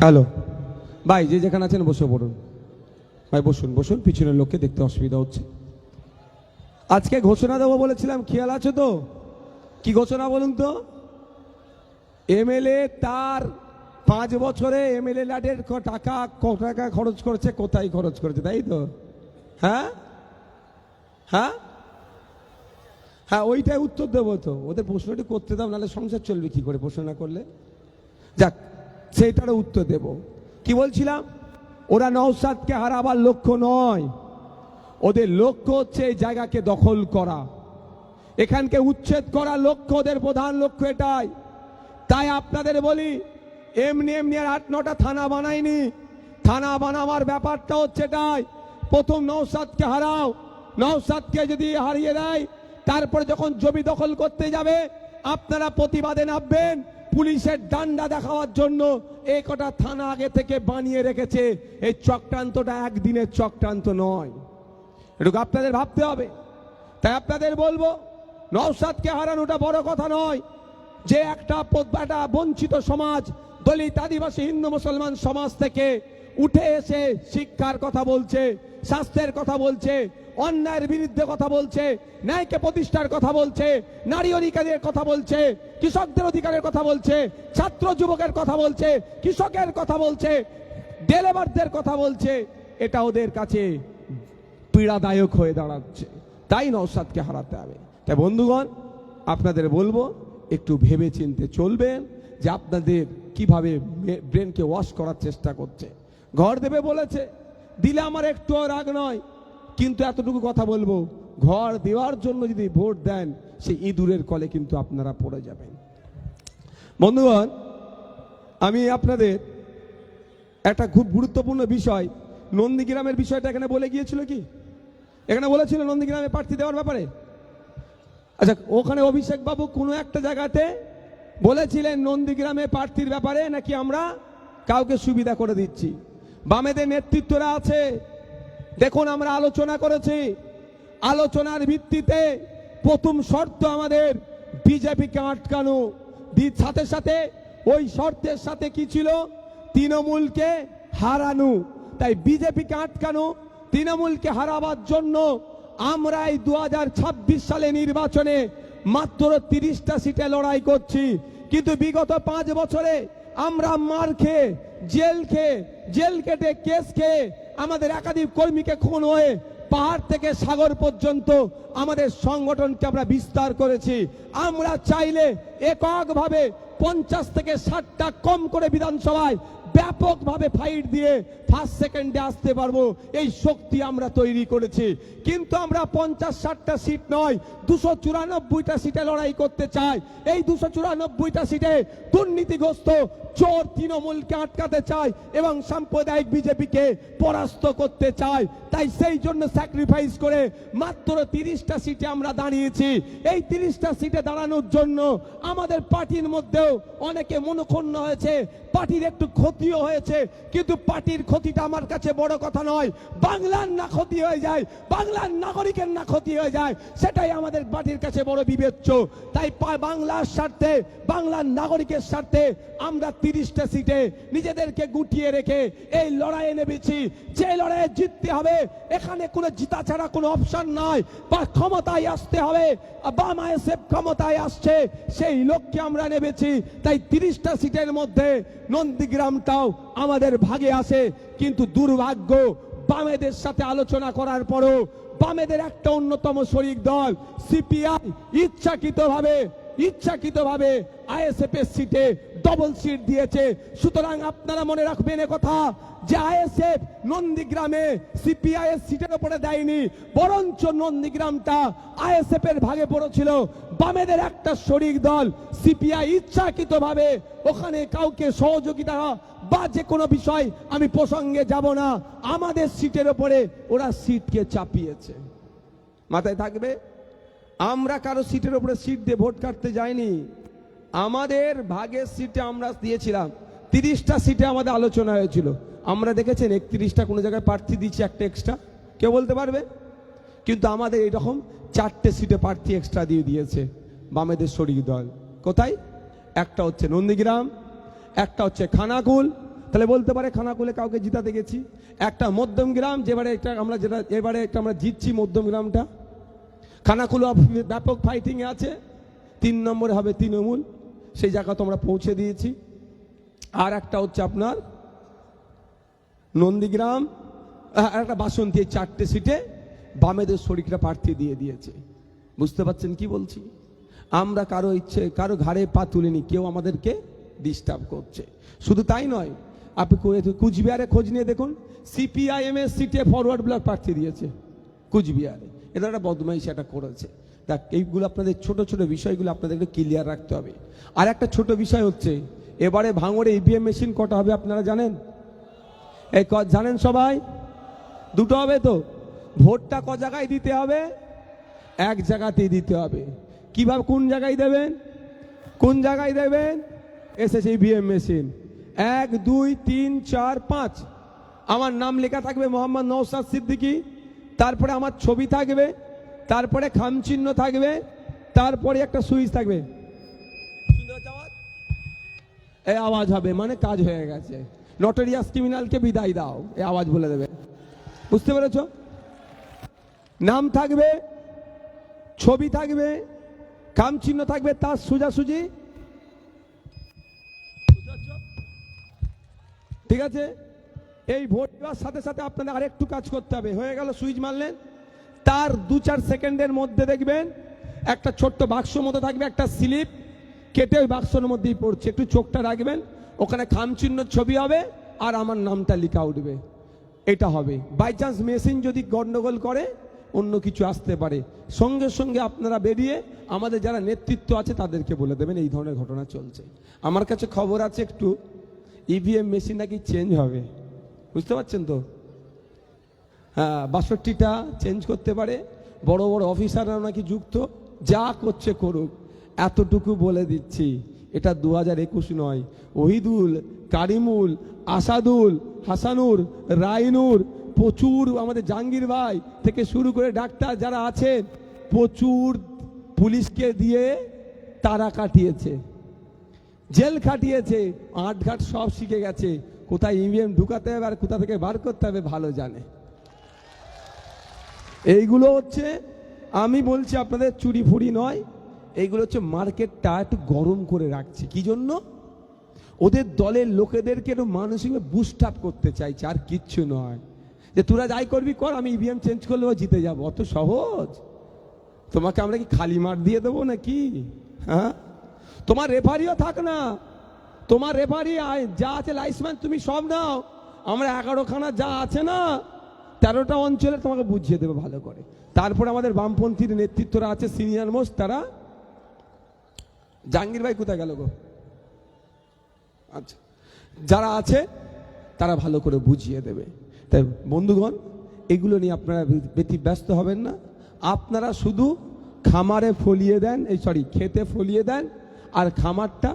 হ্যালো ভাই, যে যেখানে আছেন বসে পড়ুন। ভাই বসুন বসুন, পিছনের লোককে দেখতে অসুবিধা হচ্ছে। আজকে ঘোষণা দেবো বলেছিলাম, খেয়াল আছে তো? কি ঘোষণা বলুন তো? এমএলএ তার 5 বছরে এমএলএ ল্যাডের টাকা কত টাকা খরচ করেছে, কোথায় খরচ করেছে, তাই তো? হ্যাঁ হ্যাঁ হ্যাঁ, ওইটাই উত্তর দেবো তো। ওদের প্রশ্নটি করতে দাও, নাহলে সংসার চলবে কি করে প্রশ্ন না করলে। যাক, সেইটারও উত্তর দেব। কি বলছিলাম, ওরা নওশাদকে হারাবার লক্ষ্য নয়, ওদের লক্ষ্য হচ্ছে এই জায়গাকে দখল করা, এখানকে উচ্ছেদ করা লক্ষ্য, ওদের প্রধান লক্ষ্য এটাই। তাই আপনাদের বলি, এমনি এমনি আর 8-9টা থানা বানায়নি। থানা বানাবার ব্যাপারটা হচ্ছে এটাই, প্রথম নওশাদকে হারাও, নওশাদকে যদি হারিয়ে দেয়, তারপরে যখন জমি দখল করতে যাবে আপনারা প্রতিবাদে নামবেন। পুলিশের ডান্ডা দেখাবার জন্য এই কটা থানা আগে থেকে বানিয়ে রেখেছে। এই চক্রান্তটা একদিনের চক্রান্ত নয়, এটুকু আপনাদের ভাবতে হবে। তাই আপনাদের বলবো, নওশাদকে হারানোটা বড় কথা নয়। যে একটা বঞ্চিত সমাজ, দলিত, আদিবাসী, হিন্দু, মুসলমান সমাজ থেকে উঠে এসে শিক্ষার কথা বলছে, স্বাস্থ্যের কথা বলছে, অন্যায়ের বিরুদ্ধে কথা বলছে, ন্যায়কে প্রতিষ্ঠার কথা বলছে, নারী অধিকারের কথা বলছে, কৃষকদের অধিকারের কথা বলছে, ছাত্র যুবকের কথা বলছে, কৃষকের কথা বলছে, ডেলিভারদের কথা বলছে, এটা ওদের কাছে পীড়াদায়ক হয়ে দাঁড়াচ্ছে। তাই নওশাদকে হারাতে হবে। তাই বন্ধুগণ, আপনাদের বলবো, একটু ভেবে চিনতে চলবেন যে আপনাদের কিভাবে ব্রেনকে ওয়াশ করার চেষ্টা করছে। ঘর দেবে বলেছে, দিলে আমার একটুও রাগ নয়, কিন্তু এতটুকু কথা বলবো, ঘর দেওয়ার জন্য যদি ভোট দেন, সেই ইঁদুরের কলে কিন্তু আপনারা পড়ে যাবেন। বন্ধুগণ, আমি আপনাদের একটা খুব গুরুত্বপূর্ণ বিষয়, নন্দীগ্রামের বিষয়টা এখানে বলে গিয়েছিল কি? এখানে বলেছিল নন্দীগ্রামে প্রার্থী দেওয়ার ব্যাপারে। আচ্ছা, ওখানে অভিষেক বাবু কোনো একটা জায়গাতে বলেছিলেন নন্দীগ্রামে প্রার্থীর ব্যাপারে নাকি আমরা কাউকে সুবিধা করে দিচ্ছি। বামেদের নেতৃত্বরা আছে, দেখুন আমরা আলোচনা করেছি, আলোচনার ভিত্তিতে প্রথম শর্ত আমাদের বিজেপিকে আটকানো, সাথে সাথে ওই শর্তের সাথে কি ছিল, তৃণমূলকে হারানো। তাই বিজেপিকে আটকানো, তৃণমূলকে হারাবার জন্য আমরা এই 2026 সালে নির্বাচনে মাত্র 30টা সিটে লড়াই করছি। কিন্তু বিগত 5 বছরে আমরা মার খেয়ে, জেল কেটে, কেস খেয়ে, আমাদের একাধিক কর্মীকে খুন হয়ে পাহাড় থেকে সাগর পর্যন্ত আমাদের সংগঠনকে আমরা বিস্তার করেছি। আমরা চাইলে এককভাবে 50 থেকে 60টা কম করে বিধানসভায় ব্যাপকভাবে ফাইট দিয়ে ফার্স্ট সেকেন্ডে আসতে পারবো, এই শক্তি আমরা তৈরি করেছি। কিন্তু আমরা 50-60টা সিট নয়, 294টা সিটে লড়াই করতে চাই। এই 294টা সিটে দুর্নীতিগ্রস্ত চোর তৃণমূলকে আটকাতে চাই এবং সাম্প্রদায়িক বিজেপিকে পরাস্ত করতে চাই। তাই সেই জন্য স্যাক্রিফাইস করে মাত্র 30টা সিটে আমরা দাঁড়িয়েছি। এই 30টা সিটে দাঁড়ানোর জন্য আমাদের পার্টির মধ্যেও অনেকে মনক্ষুণ্ণ হয়েছে, পার্টির একটু ক্ষতিও হয়েছে, কিন্তু পার্টির ক্ষতিটা আমার কাছে বড় কথা নয়। বাংলার না ক্ষতি হয়ে যায়, বাংলার নাগরিকের না ক্ষতি হয়ে যায়, সেটাই আমাদের পার্টির কাছে বড় বিবেচ্য। তাই বাংলার স্বার্থে, বাংলার নাগরিকের স্বার্থে আমরা 30টা সিটে নিজেদেরকে গুটিয়ে রেখে এই লড়াইয়ে নেমেছি। যে লড়াইয়ে জিততে হবে, এখানে কোনো জিতা ছাড়া কোনো অপশন নয়, বা ক্ষমতায় আসতে হবে। বাম আইএসএফ ক্ষমতায় আসছে, সেই লক্ষ্যে আমরা নেমেছি। তাই 30টা সিটের মধ্যে নন্দীগ্রামটাও আমাদের ভাগে আসে। কিন্তু দুর্ভাগ্য, বামেদের সাথে আলোচনা করার পরও বামেদের একটা অন্যতম শরিক দল সিপিআই ইচ্ছাকৃতভাবে আইএসএফ এর সিটে ডবল সিট দিয়েছে। সুতরাং আপনারা মনে রাখবেন কথা, যে আইএসএফ নন্দীগ্রামে সিপিআই এর সিটের উপরে দেয়নি, বরঞ্চ নন্দীগ্রামটা আইএসএফ এর ভাগে পড়েছিল। বামেদের একটা শরিক দল সিপিআই ইচ্ছাকৃতভাবে ওখানে কাউকে সহযোগিতা বা যে কোনো বিষয় আমি প্রসঙ্গে যাব না, আমাদের সিটের উপরে ওরা সিটকে চাপিয়েছে। মাথায় থাকবে, আমরা কারো সিটের উপরে সিট দিয়ে ভোট কাটতে যাইনি। আমাদের ভাগের সিটে আমরা দিয়েছিলাম, 30টা সিটে আমাদের আলোচনা হয়েছিল। আমরা দেখেছেন 31টা কোনো জায়গায় প্রার্থী দিচ্ছে একটা এক্সট্রা, কেউ বলতে পারবে? কিন্তু আমাদের এইরকম 4টে সিটে প্রার্থী এক্সট্রা দিয়ে দিয়েছে বামেদের শরিক দল। কোথায়? একটা হচ্ছে নন্দীগ্রাম, একটা হচ্ছে খানাকুল, তাহলে বলতে পারে খানাকুলে কাউকে জিতাতে গেছি। একটা মধ্যম গ্রাম এবারে আমরা জিতছি মধ্যম গ্রামটা, খানাকুলো ব্যাপক ফাইটিং এ আছে। 3 নম্বরে হবে তৃণমূল, সেই জায়গা তো আমরা পৌঁছে দিয়েছি। আর একটা হচ্ছে আপনার নন্দীগ্রাম, একটা বাসন্তী, এই 4টে সিটে বামেদের শরিকরা প্রার্থী দিয়ে দিয়েছে। বুঝতে পারছেন কি বলছি? আমরা কারো ঘাড়ে পা তুলিনি, কেউ আমাদেরকে ডিস্টার্ব করছে। শুধু তাই নয়, আপনি কুচবিহারে খোঁজ নিয়ে দেখুন, সিপিআইএম এর সিটে ফরওয়ার্ড ব্লক প্রার্থী দিয়েছে কুচবিহারে। এটা একটা বদমাইশ এটা করেছে। দেখ, এইগুলো আপনাদের ছোট ছোট বিষয়গুলো আপনাদেরকে ক্লিয়ার রাখতে হবে। আর একটা ছোট বিষয় হচ্ছে, এবারে ভাঙড়ে ইভিএম মেশিন কটা হবে আপনারা জানেন? জানেন সবাই? 2টো হবে তো। ভোটটা ক জায়গায় দিতে হবে? এক জায়গাতেই দিতে হবে। কিভাবে, কোন জায়গায় দেবেন? কোন জায়গায় দেবেন? এসেছে ইভিএম মেশিন। 1 2 3 4 5 আমার নাম লেখা থাকবে মোহাম্মদ নওশাদ সিদ্দিকী, তারপরে আমার ছবি থাকবে, তারপরে খামচিহ্ন থাকবে, তারপরে একটা সুইচ থাকবে। এই আওয়াজ হবে, মানে কাজ হয়ে গেছে। নটোরিয়াস ক্রিমিনালকে বিদায় দাও, এই আওয়াজ বলে দেবে। বুঝতে পেরেছ? নাম থাকবে, ছবি থাকবে, খামচিহ্ন থাকবে, তার সোজাসুজি। ঠিক আছে? এই ভোট দেওয়ার সাথে সাথে আপনাদের আরেকটু কাজ করতে হবে। হয়ে গেল, সুইচ মারলেন, তার 2-4 সেকেন্ডের মধ্যে দেখবেন একটা ছোট্ট বাক্স মতো থাকবে, একটা স্লিপ কেটে ওই বাক্সের মধ্যেই পড়ছে। একটু চোখটা রাখবেন, ওখানে খামচিহ্ন ছবি হবে আর আমার নামটা লেখা উঠবে। এটা হবে। বাই চান্স মেশিন যদি গন্ডগোল করে অন্য কিছু আসতে পারে, সঙ্গে সঙ্গে আপনারা বেরিয়ে আমাদের যারা নেতৃত্ব আছে তাদেরকে বলে দেবেন এই ধরনের ঘটনা চলছে। আমার কাছে খবর আছে একটু ইভিএম মেশিন নাকি চেঞ্জ হবে। বুঝতে পারছেন তো? হ্যাঁ, 62টা চেঞ্জ করতে পারে। বড় বড় অফিসাররা নাকি যুক্ত, যা করছে করুক। এতটুকু বলে দিচ্ছি, এটা 2021 নয়। ওহিদুল, কারিমুল, আসাদুল, হাসানুর, রাইনুর, প্রচুর আমাদের জাহাঙ্গীর ভাই থেকে শুরু করে ডাক্তার যারা আছেন, প্রচুর পুলিশকে দিয়ে তারা কাটিয়েছে, জেল খাটিয়েছে, আটঘাট সব শিখে গেছে। কোথায় ইভিএম ঢুকাতে হবে আর কোথা থেকে বার করতে হবে ভালো জানে। এইগুলো হচ্ছে, আমি বলছি আপনাদের চুরি ফুরি নয়, এইগুলো হচ্ছে মার্কেটটা একটু গরম করে রাখছে। কি জন্য? ওদের দলের লোকেদেরকে একটু মানসিকভাবে বুস্ট আপ করতে চাইছে, আর কিচ্ছু নয়। যে তোরা যাই করবি কর, আমি ইভিএম চেঞ্জ করলেও জিতে যাব, অত সহজ? তোমাকে আমরা কি খালি মাঠ দিয়ে দেবো নাকি? হ্যাঁ, তোমার রেফারিও থাক না, তোমার রেফারি যা আছে লাইসম্যান তুমি সব নাও, আমরা 11খানা যা আছে না 13টা অঞ্চলে তোমাকে বুঝিয়ে দেবো ভালো করে। তারপরে আমাদের বামপন্থীর নেতৃত্বরা আছে, সিনিয়র মোস্ট, তারা, জাহাঙ্গীর ভাই কোথায় গেল গো? আচ্ছা, যারা আছে তারা ভালো করে বুঝিয়ে দেবে। তাই বন্ধুগণ, এগুলো নিয়ে আপনারা ব্যস্ত হবেন না। আপনারা শুধু খামারে ফলিয়ে দেন, খেতে ফলিয়ে দেন, আর খামারটা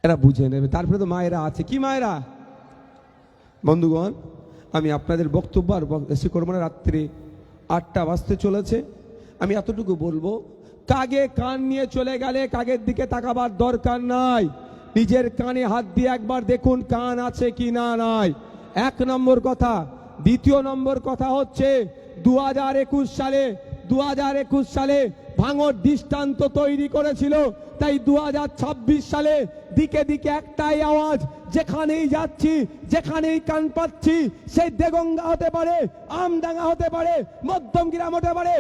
এরা বুঝে নেবে। তারপরে তো মায়েরা আছে। কি মায়েরা? বন্ধুগণ, আমি আপনাদের বক্তব্য আর বেশি করবো না, রাত্রি 8টা বাজতে চলেছে। আমি এতটুকু বলবো, কাগে কান নিয়ে চলে গেলে কাগের দিকে তাকাবার দরকার নাই। নিজের কানে হাত দিয়ে একবার দেখুন কান আছে কি না নাই। 1 নম্বর কথা। দ্বিতীয় নম্বর কথা হচ্ছে 2021 সালে ভাঙড় দৃষ্টান্ত তৈরি করেছিল। তাই 2026 সালে দিকে দিকে একটাই আওয়াজ, যেখানেই যাচ্ছি, যেখানেই কান পাচ্ছি, সেই দেগঙ্গা হতে পারে, আমডাঙ্গা হতে পারে, মধ্যমগ্রাম হতে পারে,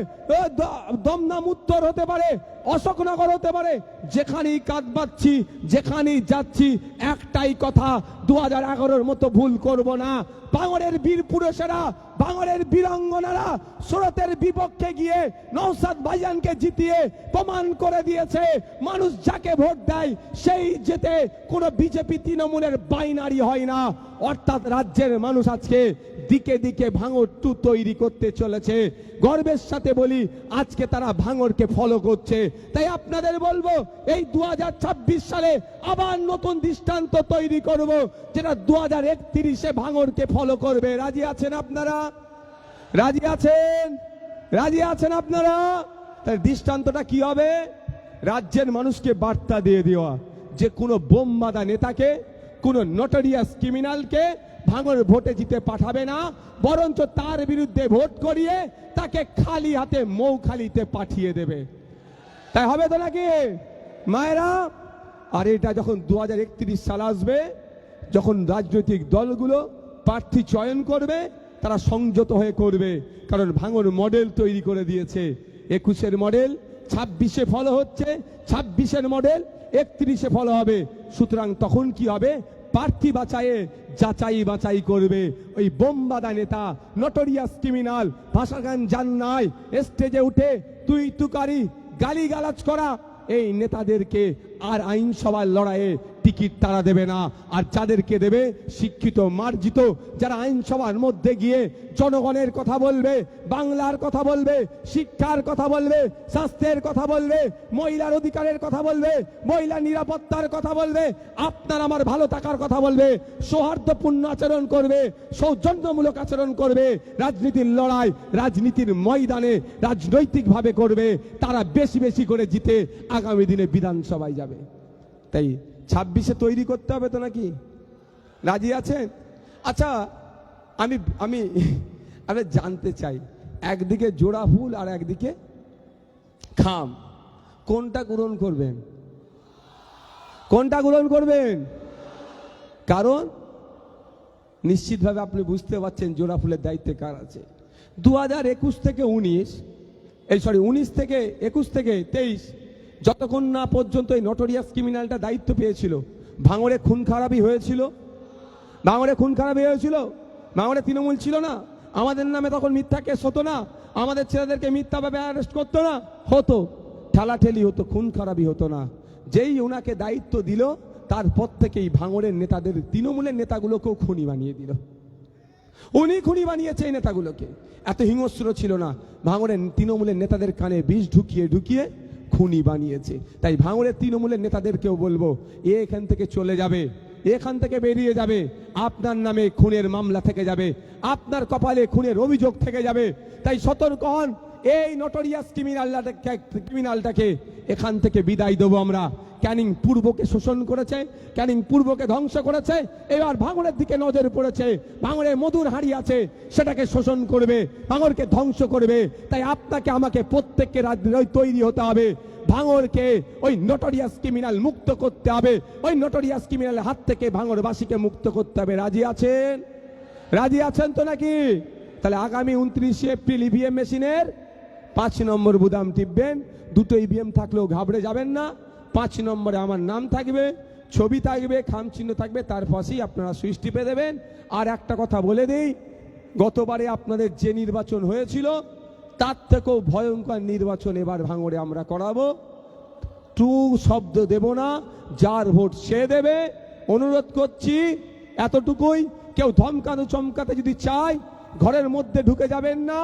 দমদম উত্তর হতে পারে, অশোকনগর হতে পারে, যেখানেই কান পাচ্ছি, যেখানেই যাচ্ছি, একটাই কথা, 2011-র মতো ভুল করব না। ভাঙড়ের বীর পুরুষেরা, ভাঙড়ের বীরাঙ্গনারা সুরতের বিপক্ষে গিয়ে নওশাদ ভাইজানকে জিতিয়ে প্রমাণ করে দিয়েছে, মানুষ যাকে ভোট দেয় সেই জেতে। কোনো বিজেপি তৃণমূলের বাইনারি হয় না। অর্থাৎ রাজ্যের মানুষ আজকে দিকে দিকে ভাঙড় 2 তৈরি করতে চলেছে। গর্বের সাথে বলি, আজকে তারা ভাঙড়কে ফলো করছে। তাই আপনাদের বলবো, এই 2026 সালে আবার নতুন দৃষ্টান্ত তৈরি করব, যেটা 2031-এ ভাঙড়কে ফলো করবে। রাজি আছেন আপনারা? রাজি আছেন? রাজি আছেন আপনারা? তাই দৃষ্টান্তটা কি হবে? রাজ্যের মানুষকে বার্তা দিয়ে দেওয়া যে কোনো বোম বাঁধা নেতাকে, কোন নোটরিয়াস ক্রিমিনালকে ভাঙড় ভোটে জিতে পাঠাবে না, বরঞ্চ তার বিরুদ্ধে ভোট করিয়ে তাকে খালি হাতে মৌখালিতে পাঠিয়ে দেবে। তাই হবে তো নাকি মায়েরা? আর এটা যখন 2031 সাল আসবে, যখন রাজনৈতিক দলগুলো প্রার্থী চয়ন করবে, তারা সংযত হয়ে করবে, কারণ ভাঙড় মডেল তৈরি করে দিয়েছে। 21-এর মডেল 26-এ ফলো হচ্ছে, 26-এর মডেল 31-এ ফলো হবে। সুতরাং তখন কি হবে? প্রার্থী যাচাই বাছাই করবে ওই বোমবাদা নেতা, নটোরিয়াস ক্রিমিনাল, ভাষাগান জান্নাই, স্টেজে উঠে তুই তুকারি গালিগালাজ করা এই নেতাদেরকে আর আইনসভার লড়াইয়ে টিকিট তারা দেবে না। আর যাদেরকে দেবে শিক্ষিত মার্জিত, যারা আইনসভার মধ্যে গিয়ে জনগণের কথা বলবে, বাংলার কথা বলবে, শিক্ষার কথা বলবে, স্বাস্থ্যের কথা বলবে, মহিলার অধিকারের কথা বলবে, মহিলা নিরাপত্তার কথা বলবে, আপনার আমার ভালো থাকার কথা বলবে, সৌহার্দ্যপূর্ণ আচরণ করবে, সৌজন্যমূলক আচরণ করবে, রাজনীতির লড়াই রাজনীতির ময়দানে রাজনৈতিকভাবে করবে, তারা বেশি বেশি করে জিতে আগামী দিনে বিধানসভায় যাবে। তাই 26-এ তৈরি করতে হবে তো নাকি? রাজি আছেন? আচ্ছা, আমি আমি আমি জানতে চাই, একদিকে জোড়া ফুল আর একদিকে খাম, কোনটা গ্রহণ করবেন? কোনটা গ্রহণ করবেন? কারণ নিশ্চিতভাবে আপনি বুঝতে পারছেন জোড়া ফুলের দায়িত্বে কার আছে। 2021 থেকে 19 থেকে 21 থেকে 23 যতক্ষণ না পর্যন্ত এই নটোরিয়াস ক্রিমিনালটা দায়িত্ব পেয়েছিল, ভাঙড়ে খুন খারাপি হয়েছিল। ভাঙড়ে খুন খারাপি হয়েছিল, ভাঙড়ে তৃণমূল ছিল না, আমাদের নামে তখন মিথ্যা কেস হতো না, আমাদের ছেলেদেরকে মিথ্যাভাবে অ্যারেস্ট করতো না, হতো ঠেলাঠেলি হতো, খুন খারাপি হতো না। যেই ওনাকে দায়িত্ব দিল, তারপর থেকেই ভাঙড়ের নেতাদের, তৃণমূলের নেতাগুলোকেও খুনি বানিয়ে দিল। উনি খুনি বানিয়েছে এই নেতাগুলোকে। এত হিংস্র ছিল না, ভাঙড়ের তৃণমূলের নেতাদের কানে বিষ ঢুকিয়ে ঢুকিয়ে খুনি বানিয়েছে। তাই ভাঙড়ের তৃণমূলের নেতাদেরকেও বলবো, এখান থেকে চলে যাবে, এখান থেকে বেরিয়ে যাবে, আপনার নামে খুনের মামলা থেকে যাবে, আপনার কপালে খুনের অভিযোগ থেকে যাবে। তাই সতর্ক হন, এই নটোরিয়াস ক্রিমিনালটাকে এখান থেকে বিদায় দেবো আমরা। ক্যানিং পূর্বকে শোষণ করেছে, ক্যানিং পূর্বকে ধ্বংস করেছে, এবার ভাঙড়ের দিকে নজর পড়েছে, ভাঙড়ে মধুর হাড়ি আছে, সেটাকে শোষণ করবে, ভাঙড়কে ধ্বংস করবে। তাই আপনাকে আমাকে প্রত্যেককে তৈরি হতে হবে, ভাঙড়কে ওই নটোরিয়াস ক্রিমিনাল মুক্ত করতে হবে, ওই নটোরিয়াস ক্রিমিনালের হাত থেকে ভাঙড়বাসীকে মুক্ত করতে হবে। রাজি আছেন? রাজি আছেন তো নাকি? তাহলে আগামী 29 এপ্রিল ইভিএম মেশিনের 5 নম্বর বুদাম টিপবেন। দুটো ইভিএম থাকলেও ঘাবড়ে যাবেন না। 5 নম্বরে আমার নাম থাকবে, ছবি থাকবে, খাম চিহ্ন থাকবে, তার পাশেই আপনারা সুইচ টিপে দেবেন। আর একটা কথা বলে দিই, গতবারে আপনাদের যে নির্বাচন হয়েছিল তার থেকেও ভয়ঙ্কর নির্বাচন এবার ভাঙড়ে আমরা করাবো। টু শব্দ দেব না, যার ভোট সে দেবে। অনুরোধ করছি এতটুকুই, কেউ ধমকানো চমকাতে যদি চায় ঘরের মধ্যে ঢুকে যাবেন না।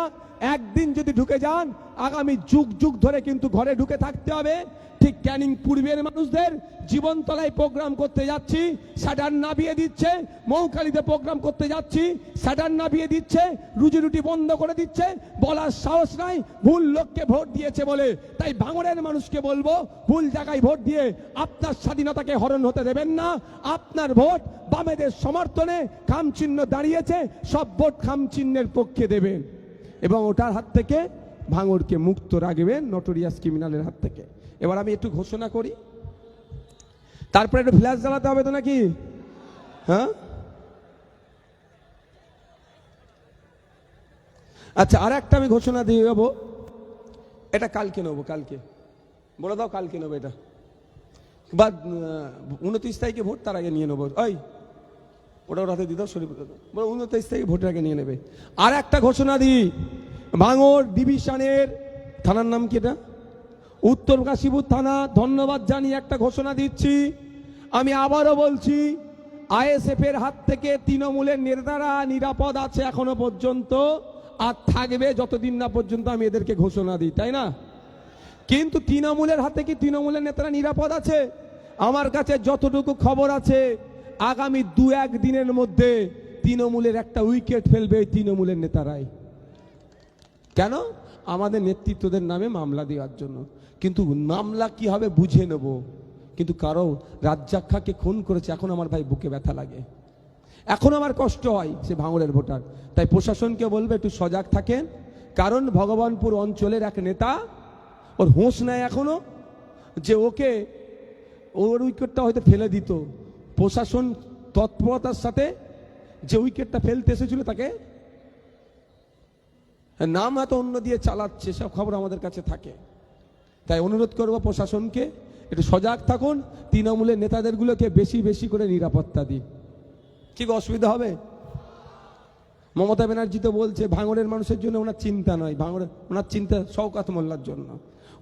একদিন যদি ঢুকে যান, আগামী যুগ যুগ ধরে কিন্তু ঘরে ঢুকে থাকতে হবে। ঠিক ক্যানিং পূর্বের মানুষদের জীবনতলায় প্রোগ্রাম করতে যাচ্ছি, স্যাটার নামিয়ে দিচ্ছে, মৌখালিতে প্রোগ্রাম করতে যাচ্ছি, স্যাটার নামিয়ে দিচ্ছে, রুজি রুটি বন্ধ করে দিচ্ছে, বলার সাহস নাই, ভুল লোককে ভোট দিয়েছে বলে। তাই ভাঙড়ের মানুষকে বলবো, ভুল জায়গায় ভোট দিয়ে আপনার স্বাধীনতাকে হরণ হতে দেবেন না। আপনার ভোট বামেদের সমর্থনে খাম চিহ্ন দাঁড়িয়েছে, সব ভোট খাম চিহ্নের পক্ষে দেবেন এবং ওটার হাত থেকে ভাঙড়কে মুক্ত রাখবেন নটোরিয়াস ক্রিমিনালের হাত থেকে। এবার আমি একটু ঘোষণা করি, তারপরে একটু ফ্ল্যাশ জ্বালাতে হবে তো নাকি? হ্যাঁ, আচ্ছা, আর একটা আমি ঘোষণা দিয়ে যাবো, এটা কালকে নেবো, কালকে বলে দাও, কালকে নেবো এটা, বা 29 তারিখে ভোট, তার আগে নিয়ে নেবো। ওই ওটা ওর হাতে দিয়ে দাও, শরীফ 29 তারিখে ভোটের আগে নিয়ে নেবে। আর একটা ঘোষণা দিই, ভাঙড় ডিভিশনের থানার নাম কি এটা? উত্তর কাশীপুর থানা। ধন্যবাদ জানিয়ে একটা ঘোষণা দিচ্ছি, আমি আবারও বলছি, আইএসএফ এর হাত থেকে তৃণমূলের নেতারা নিরাপদ আছে এখনো পর্যন্ত, আর থাকবে যতদিন না পর্যন্ত আমি এদেরকে ঘোষণা দিই, তাই না? কিন্তু তৃণমূলের হাতে কি তৃণমূলের নেতারা নিরাপদ আছে? আমার কাছে যতটুকু খবর আছে, আগামী 2-1 দিনের মধ্যে তৃণমূলের একটা উইকেট ফেলবে তৃণমূলের নেতারাই। কেন? আমাদের নেতৃত্বদের নামে মামলা দেওয়ার জন্য। কিন্তু মামলা কি হবে বুঝে নেব, কিন্তু কারো রাজ্জাক্ষাকে খুন করেছে, এখন আমার ভাই বুকে ব্যথা লাগে, এখন আমার কষ্ট হয় সে ভাঙড়ের ভোটার। তাই প্রশাসনকে বলবে একটু সজাগ থাকেন, কারণ ভগবানপুর অঞ্চলের এক নেতা, ওর হোঁশ নেয় এখনো, যে ওকে ওর উইকেটটা হয়তো ফেলে দিত, প্রশাসন তৎপরতার সাথে যে উইকেটটা ফেলতে এসেছিল তাকে নাম এত অন্য দিয়ে চালাচ্ছে, সব খবর আমাদের কাছে থাকে। তাই অনুরোধ করব প্রশাসনকে একটু সজাগ থাকুন, তৃণমূলের নেতাদেরগুলোকে বেশি বেশি করে নিরাপত্তা দিন। কি অসুবিধা হবে? মমতা ব্যানার্জি তো বলছে ভাঙড়ের মানুষের জন্য ওনার চিন্তা নয়, ওনার চিন্তা শওকত মোল্লার জন্য,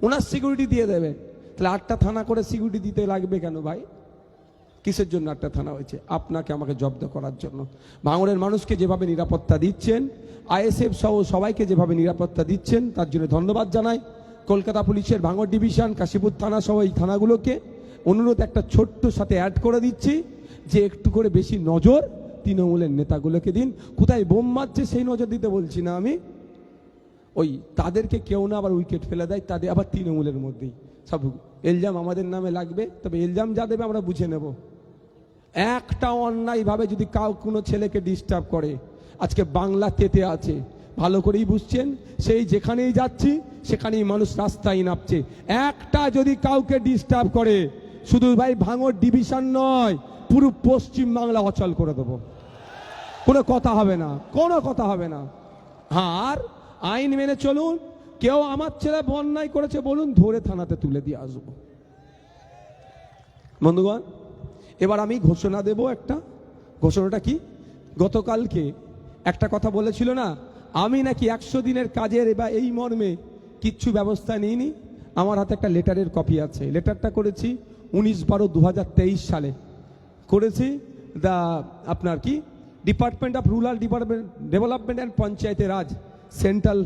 ওনার সিকিউরিটি দিয়ে দেবে। তাহলে 8টা থানা করে সিকিউরিটি দিতে লাগবে কেন ভাই? কিসের জন্য 8টা থানা হয়েছে? আপনাকে আমাকে জব্দ করার জন্য। ভাঙড়ের মানুষকে যেভাবে নিরাপত্তা দিচ্ছেন, আইএসএফ সহ সবাইকে যেভাবে নিরাপত্তা দিচ্ছেন, তার জন্য ধন্যবাদ জানাই। কলকাতা পুলিশের ভাঙড় ডিভিশন, কাশীপুর থানা সহ এই থানাগুলোকে অনুরোধ একটা ছোট্ট সাথে অ্যাড করে দিচ্ছি, যে একটু করে বেশি নজর তৃণমূলের নেতাগুলোকে দিন। কোথায় বোম মারছে সেই নজর দিতে বলছি না আমি, ওই তাদেরকে কেউ না আবার উইকেট ফেলে দেয়, তাদের আবার তৃণমূলের মধ্যেই সব এলজাম আমাদের নামে লাগবে। তবে এলজাম যা দেবে আমরা বুঝে নেব। একটা অন্যায়ভাবে যদি কোনো ছেলেকে ডিস্টার্ব করে, আজকে বাংলা তেতে আছে, ভালো করেই বুঝছেন, সেই যেখানেই যাচ্ছি সেখানেই মানুষ রাস্তায় নামছে। একটা যদি কাউকে ডিস্টার্ব করে, শুধু ভাই ভাঙড় ডিভিশন নয়, পুরো পশ্চিম বাংলা অচল করে দেবো, কোনো কথা হবে না, কোনো কথা হবে না। হ্যাঁ, আর আইন মেনে চলুন। কেউ আমার ছেলে অন্যায় করেছে বলুন, ধরে থানাতে তুলে দিয়ে আসবো। বন্ধুগণ, এবার আমি ঘোষণা দেব একটা। ঘোষণাটা কি? গতকালকে একটা কথা বলেছিল না, আমি নাকি 100 দিনের কাজের বা এই মর্মে কিচ্ছু ব্যবস্থা নিইনি। আমার হাতে একটা লেটারের কপি আছে। লেটারটা করেছি 19/12/2023 সালে করেছি। আপনার কি department of rural development and পঞ্চায়েতে রাজ, সেন্ট্রাল,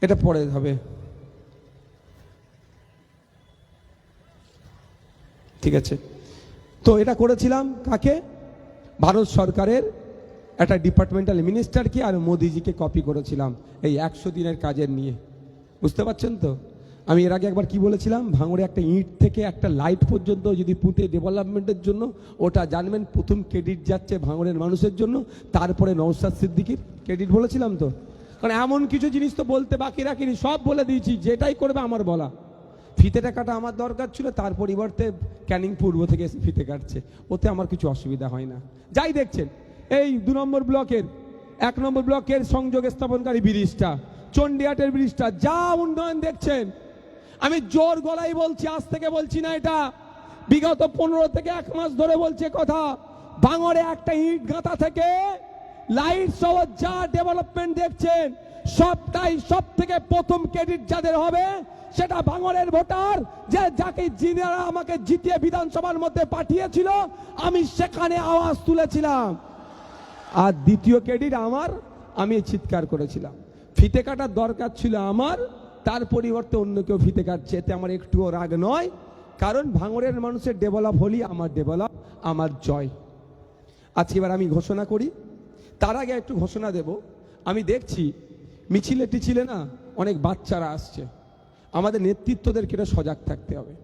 এটা পরে হবে, ঠিক আছে? তো এটা করেছিলাম কাকে? ভারত সরকারের একটা ডিপার্টমেন্টাল মিনিস্টারকে আর মোদিজিকে কপি করেছিলাম এই 100 দিনের কাজের নিয়ে। বুঝতে পারছেন তো? আমি এর আগে একবার কি বলেছিলাম, ভাঙড়ে একটা ইট থেকে একটা লাইট পর্যন্ত যদি পুঁতে ডেভেলপমেন্টের জন্য, ওটা জানবেন প্রথম ক্রেডিট যাচ্ছে ভাঙড়ের মানুষের জন্য, তারপরে নওশাদ সিদ্দিকীর ক্রেডিট বলেছিলাম তো। কারণ এমন কিছু জিনিস তো বলতে বাকি রাখিনি, সব বলে দিয়েছি, যেটাই করবে আমার বলা। ফিতে কাটা আমার দরকার ছিল, তার পরিবর্তে ক্যানিং পূর্ব থেকে এসে ফিতে কাটছে, ওতে আমার কিছু অসুবিধা হয় না। যাই দেখছেন এই 2 নম্বর ব্লকের 1 নম্বর ব্লকের সংযোগ স্থাপনকারী ব্রিজটা, চণ্ডীহাটের ব্রিজটা, যা উন্নয়ন দেখছেন, আমি জোর গলায় বলছি, আজ থেকে বলছি না, এটা বিগত 15 থেকে 1 মাস ধরে বলছে কথা। ভাঙড়ে একটা ইট গাঁথা থেকে লাইট সহ যা ডেভেলপমেন্ট দেখছেন, সবটাই সব থেকে প্রথম ক্রেডিট যাদের হবে সেটা ভাঙড়ের ভোটার, যে যাকে যিনারা আমাকে জিতিয়ে বিধানসভার মধ্যে পাঠিয়েছিল, আমি সেখানে আওয়াজ তুলেছিলাম। আর দ্বিতীয় ক্রেডিট আমার, আমি চিৎকার করেছিলাম। ফিতে কাটার দরকার ছিল আমার, তার পরিবর্তে অন্য কেউ ফিতে কাটছে, এতে আমার একটুও রাগ নয়। কারণ ভাঙড়ের মানুষের ডেভেলপ হলি আমার ডেভেলপ, আমার জয়। আজকে এবার আমি ঘোষণা করি, তার আগে একটু ঘোষণা দেব। আমি দেখছি মিছিলে টিছিলে না অনেক বাচ্চারা আসছে, আমাদের নেতৃত্বদেরকে এটা সজাগ থাকতে হবে।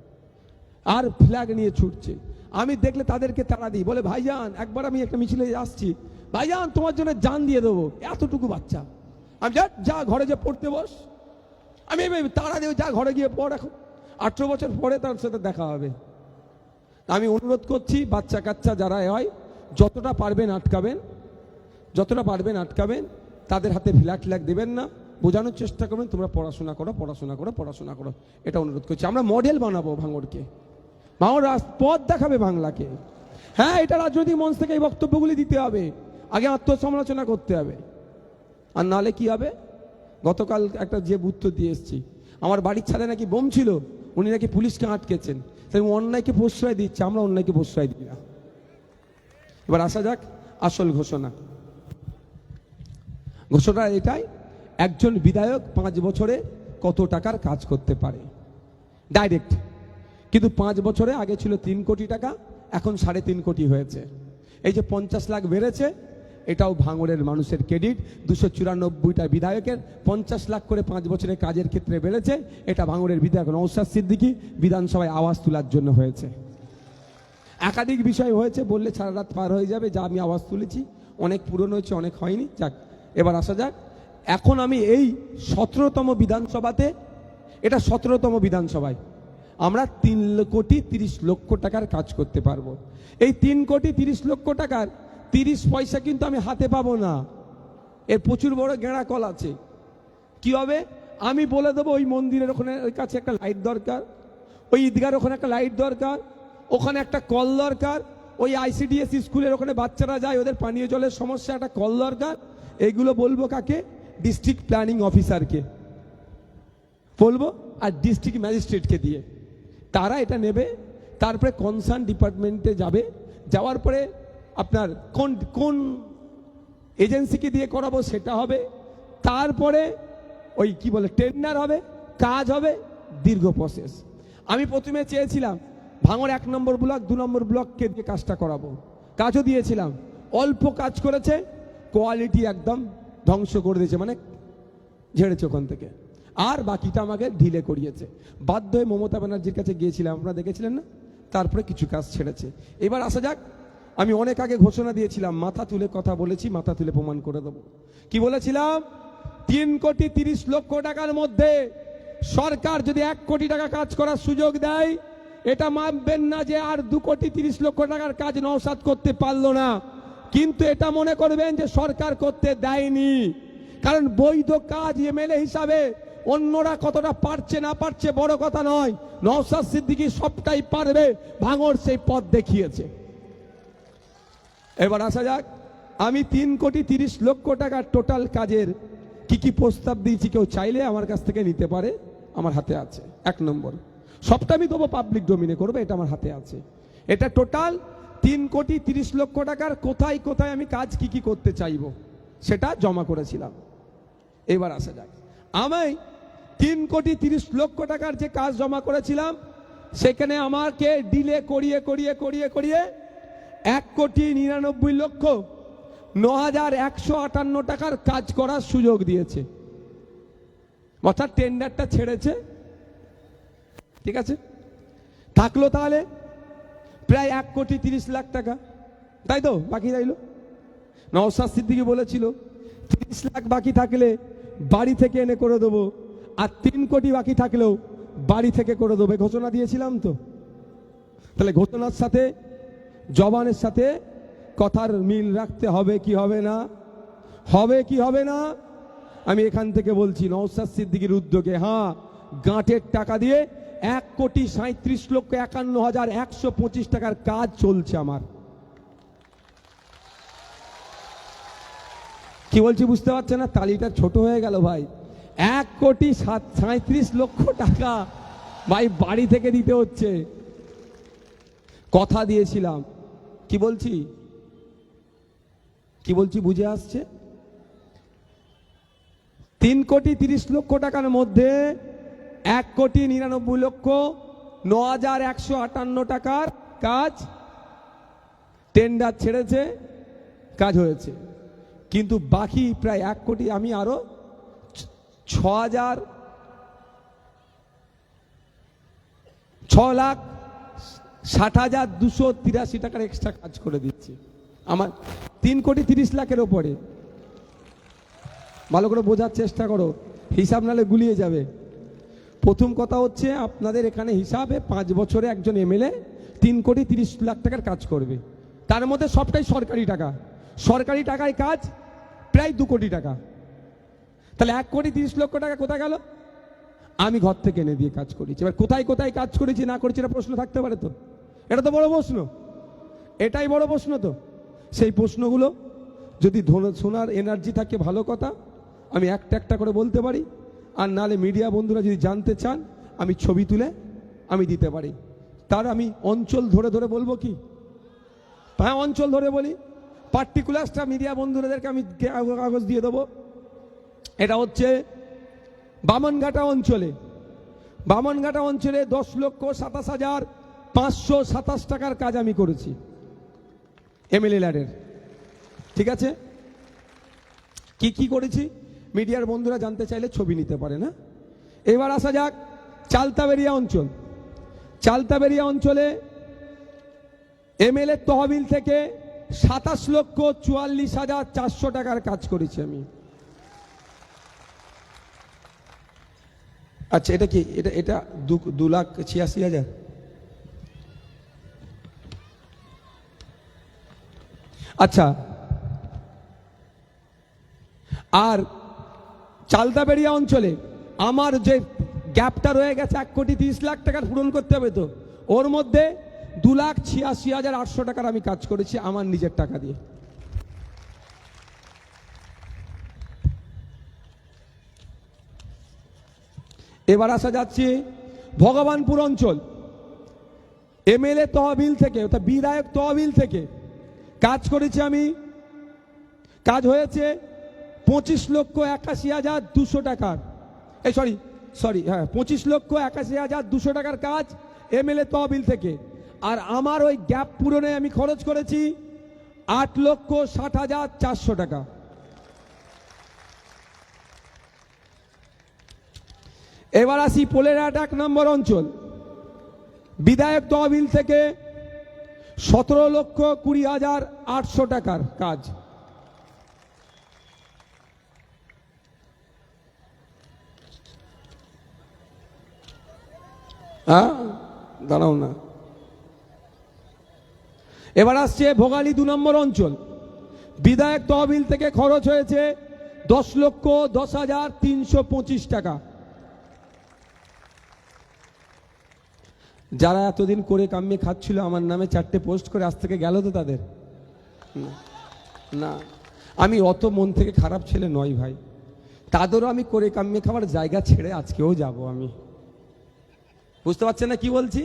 আর ফ্ল্যাগ নিয়ে ছুটছে, আমি দেখলে তাদেরকে তাড়া দিই, বলে ভাইজান, একবার আমি একটা মিছিলে আসছি, ভাইজান তোমার জন্য জান দিয়ে দেবো। এতটুকু বাচ্চা, আমি যা ঘরে যে পড়তে বস, আমি তাড়া দেবো, যা ঘরে গিয়ে পড়, এখন 18 বছর পরে তার সাথে দেখা হবে। আমি অনুরোধ করছি, বাচ্চা কাচ্চা যারা হয়, যতটা পারবেন আটকাবেন, যতটা পারবেন আটকাবেন, তাদের হাতে ফ্ল্যাগ দেবেন না, বোঝানোর চেষ্টা করবেন তোমরা পড়াশোনা করো, পড়াশোনা করো, পড়াশোনা করো, এটা অনুরোধ করছি। আমরা মডেল বানাবো ভাঙড়কে, ভাঙড় পথ দেখাবে বাংলাকে। হ্যাঁ, এটা রাজনৈতিক মঞ্চ থেকে এই বক্তব্যগুলি দিতে হবে, আগে আত্মসমালোচনা করতে হবে, আর নাহলে কি হবে? গতকাল একটা যে উত্তর দিয়ে এসছি, আমার বাড়ির ছাদে নাকি বোম ছিল, উনি নাকি পুলিশকে আটকেছেন, তাই অন্যায়কে প্রশ্রয় দিচ্ছে, আমরা অন্যায়কে প্রশ্রয় দিই না। এবার আসা যাক আসল ঘোষণা। ঘোষণা এটাই, একজন বিধায়ক 5 বছরে কত টাকার কাজ করতে পারে ডাইরেক্ট, কিন্তু 5 বছরে আগে ছিল 3 কোটি টাকা, এখন 3.5 কোটি হয়েছে। এই যে 50 লাখ বেড়েছে, এটাও ভাঙড়ের মানুষের ক্রেডিট। 294টা বিধায়কের 50 লাখ করে 5 বছরের কাজের ক্ষেত্রে বেড়েছে। এটা ভাঙড়ের বিধায়ক নওশাদ সিদ্দিকী বিধানসভায় আওয়াজ তোলার জন্য হয়েছে। একাধিক বিষয় হয়েছে, বললে সারা রাত পার হয়ে যাবে। যা আমি আওয়াজ তুলেছি অনেক পূরণ হয়েছে, অনেক হয়নি। যাক, এবার আসা যাক। এখন আমি এই 17তম বিধানসভাতে, এটা 17তম বিধানসভায় আমরা 3 কোটি 30 লক্ষ টাকার কাজ করতে পারবো। এই 3 কোটি 30 লক্ষ টাকার 30 পয়সা কিন্তু আমি হাতে পাবো না, এর প্রচুর বড় গেঁড়া কল আছে। কি হবে আমি বলে দেবো, ওই মন্দিরের ওখানে ওই কাছে একটা লাইট দরকার, ওই ঈদগার ওখানে একটা লাইট দরকার, ওখানে একটা কল দরকার, ওই ICDS স্কুলের ওখানে বাচ্চারা যায়, ওদের পানীয় জলের সমস্যা, একটা কল দরকার। এগুলো বলবো কাকে? ডিস্ট্রিক্ট প্ল্যানিং অফিসারকে বলবো, আর ডিস্ট্রিক্ট ম্যাজিস্ট্রেটকে দিয়ে তারা এটা নেবে। তারপরে কনসার্ন ডিপার্টমেন্টে যাবে, যাওয়ার পরে আপনার কোন কোন এজেন্সিকে দিয়ে করাবো সেটা হবে। তারপরে ওই কি বলে টেন্ডার হবে, কাজ হবে, দীর্ঘ প্রসেস। আমি প্রথমে চেয়েছিলাম ভাঙড় 1 নম্বর ব্লক 2 নম্বর ব্লককে দিয়ে কাজটা করাবো, কাজও দিয়েছিলাম। অল্প কাজ করেছে, কোয়ালিটি একদম ধ্বংস করে দিয়েছে, মানে ঝেড়েছে ওখান থেকে। আর বাকিটা আমাকে ঢিলে করিয়েছে। বাধ্য হয়ে মমতা ব্যানার্জির কাছে গিয়েছিলাম, আপনারা দেখেছিলেন না? তারপরে কিছু কাজ ছেড়েছে। এবার আসা যাক, আমি অনেক আগে ঘোষণা দিয়েছিলাম, মাথা তুলে কথা বলেছি, মাথা তুলে প্রমাণ করে দেবো। কি বলেছিলাম? 3 কোটি 30 লক্ষ টাকার মধ্যে সরকার যদি 1 কোটি টাকা কাজ করার সুযোগ দেয়, এটা মানবেন না যে আর 2 কোটি 30 লক্ষ টাকার কাজ নওশাদ করতে পারলো না। কিন্তু এটা মনে করবেন যে সরকার করতে দেয়নি, কারণ বৈধ কাজ MLA হিসাবে অন্যরা কতটা পারছে না পারছে বড় কথা নয়, নওশাদ সিদ্দিকী সবটাই পারবে, ভাঙড় সেই পথ দেখিয়েছে। এবার আসা যাক, আমি 3 কোটি 30 লক্ষ টাকার টোটাল কাজের কি কি প্রস্তাব দিয়েছি, কেউ চাইলে আমার কাছ থেকে নিতে পারে, আমার হাতে আছে। 1 নম্বর, সবটা আমি দেবো, পাবলিক ডোমিনে করবো, এটা আমার হাতে আছে। এটা টোটাল 3 কোটি 30 লক্ষ টাকার কোথায় কোথায় আমি কাজ কি কি করতে চাইবো সেটা জমা করেছিলাম। এবার আসা যাক, আমি 3 কোটি 30 লক্ষ টাকার যে কাজ জমা করেছিলাম, সেখানে আমাকে ডিলে করিয়ে করিয়ে করিয়ে করিয়ে 1 কোটি 99 লক্ষ 9,158 টাকার কাজ করার সুযোগ দিয়েছে। অর্থাৎ টেন্ডারটা ছেড়েছে, ঠিক আছে, থাকলো তাহলে প্রায় 1 কোটি 30 লাখ টাকা, তাই তো? বাকি রইল। নওশাদ সিদ্দিকী বলেছিল 30 লাখ বাকি থাকলে বাড়ি থেকে এনে করে দেবো, আর 3 কোটি বাকি থাকলেও বাড়ি থেকে করে দেবে, ঘোষণা দিয়েছিলাম তো। তাহলে ঘোষণার সাথে জবানের সাথে কথার মিল রাখতে হবে কি হবে না? হবে কি হবে না? আমি এখান থেকে বলছি, নওশাদ সিদ্দিকীর উদ্যোগে, হ্যাঁ, গাঁটের টাকা দিয়ে 1 কোটি 37 লক্ষ 51,125 টাকার কাজ চলছে আমার। কি বলছি বুঝতে পারছেন না? তালিটা ছোট হয়ে গেল ভাই। 1 কোটি 37 লক্ষ টাকা ভাই বাড়ি থেকে দিতে হচ্ছে। কথা দিয়েছিলাম, কি বলছি কি বলছি বুঝে আসছে? 3 কোটি 30 লক্ষ টাকার মধ্যে 1 কোটি 99 লক্ষ 9,158 টাকার কাজ টেন্ডার ছেড়েছে, কাজ হয়েছে। কিন্তু বাকি প্রায় 1 কোটি, আমি আরো 6,60,283 টাকার এক্সট্রা কাজ করে দিচ্ছি আমার 3 কোটি 30 লাখের ওপরে। ভালো করে বোঝার চেষ্টা করো, হিসাব নালে গুলিয়ে যাবে। প্রথম কথা হচ্ছে, আপনাদের এখানে হিসাবে 5 বছরে একজন MLA 3 কোটি 30 লাখ টাকার কাজ করবে, তার মধ্যে সবটাই সরকারি টাকা। সরকারি টাকায় কাজ প্রায় 2 কোটি টাকা। তাহলে 1 কোটি 30 লক্ষ টাকা কোথায় গেল? আমি ঘর থেকে এনে দিয়ে কাজ করেছি। এবার কোথায় কোথায় কাজ করেছি না করেছি এটা প্রশ্ন থাকতে পারে তো, এটা তো বড় প্রশ্ন, এটাই বড় প্রশ্ন। তো সেই প্রশ্নগুলো যদি শোনার এনার্জি থাকে ভালো কথা, আমি একটা একটা করে বলতে পারি। আর নালে মিডিয়া বন্ধুরা যদি জানতে চান, আমি ছবি তুলে আমি দিতে পারি। তার আমি অঞ্চল ধরে ধরে বলবো কি? হ্যাঁ, অঞ্চল ধরে বলি, পার্টিকুলারটা মিডিয়া বন্ধুদেরকে আমি কাগজ দিয়ে দেবো। এটা হচ্ছে বামনঘাটা অঞ্চলে, বামনঘাটা অঞ্চলে 10,27,527 টাকার কাজ আমি করেছি MLA ল্যাডের, ঠিক আছে। কি কি করেছি মিডিয়ার বন্ধুরা জানতে চাইলে ছবি নিতে পারে না। এবার আসা যাক চালতাবেরিয়া অঞ্চল। চালতাবেরিয়া অঞ্চলে এমএলএ তহবিল থেকে 27,44,400 টাকার কাজ করেছি আমি। আচ্ছা, এটা কি? এটা 2,86,000। আচ্ছা, আর চালতাবেরিয়া অঞ্চলে আমার যে গ্যাপটা রয়ে গেছে 1,30,00,000 টাকার পূরণ করতে হবে, তো ওর মধ্যে 2,86,800 টাকার আমি কাজ করেছি আমার নিজের টাকা দিয়ে। এবার আসা যাচ্ছে ভগবানপুর অঞ্চল। এমএলএ তহবিল থেকে অর্থাৎ বিধায়ক তহবিল থেকে কাজ করেছি আমি। কাজ হয়েছে 25,81,200 টাকার, হ্যাঁ 25,81,200 টাকার কাজ এমএলএ তহবিল থেকে। আর আমার ওই গ্যাপ পূরণে আমি খরচ করেছি 8,60,400 টাকা। এবার আসি পোলেরহাট 1 নম্বর অঞ্চল। বিধায়ক তহবিল থেকে 17,20,800 টাকার কাজ। হ্যাঁ, দাঁড়াও না। এবার আসছে ভোগালী 2 নম্বর অঞ্চল। বিধায়ক তহবিল থেকে খরচ হয়েছে 10,10,325 টাকা। যারা এতদিন করে কামিয়ে খাচ্ছিল আমার নামে 4টে পোস্ট করে আজ থেকে গেল তো তাদের? না, আমি অত মন থেকে খারাপ ছেলে নয় ভাই। তাদেরও আমি করে কামিয়ে খাওয়ার জায়গা ছেড়ে আজকেও যাব আমি। বুঝতে পারছেন না কি বলছি?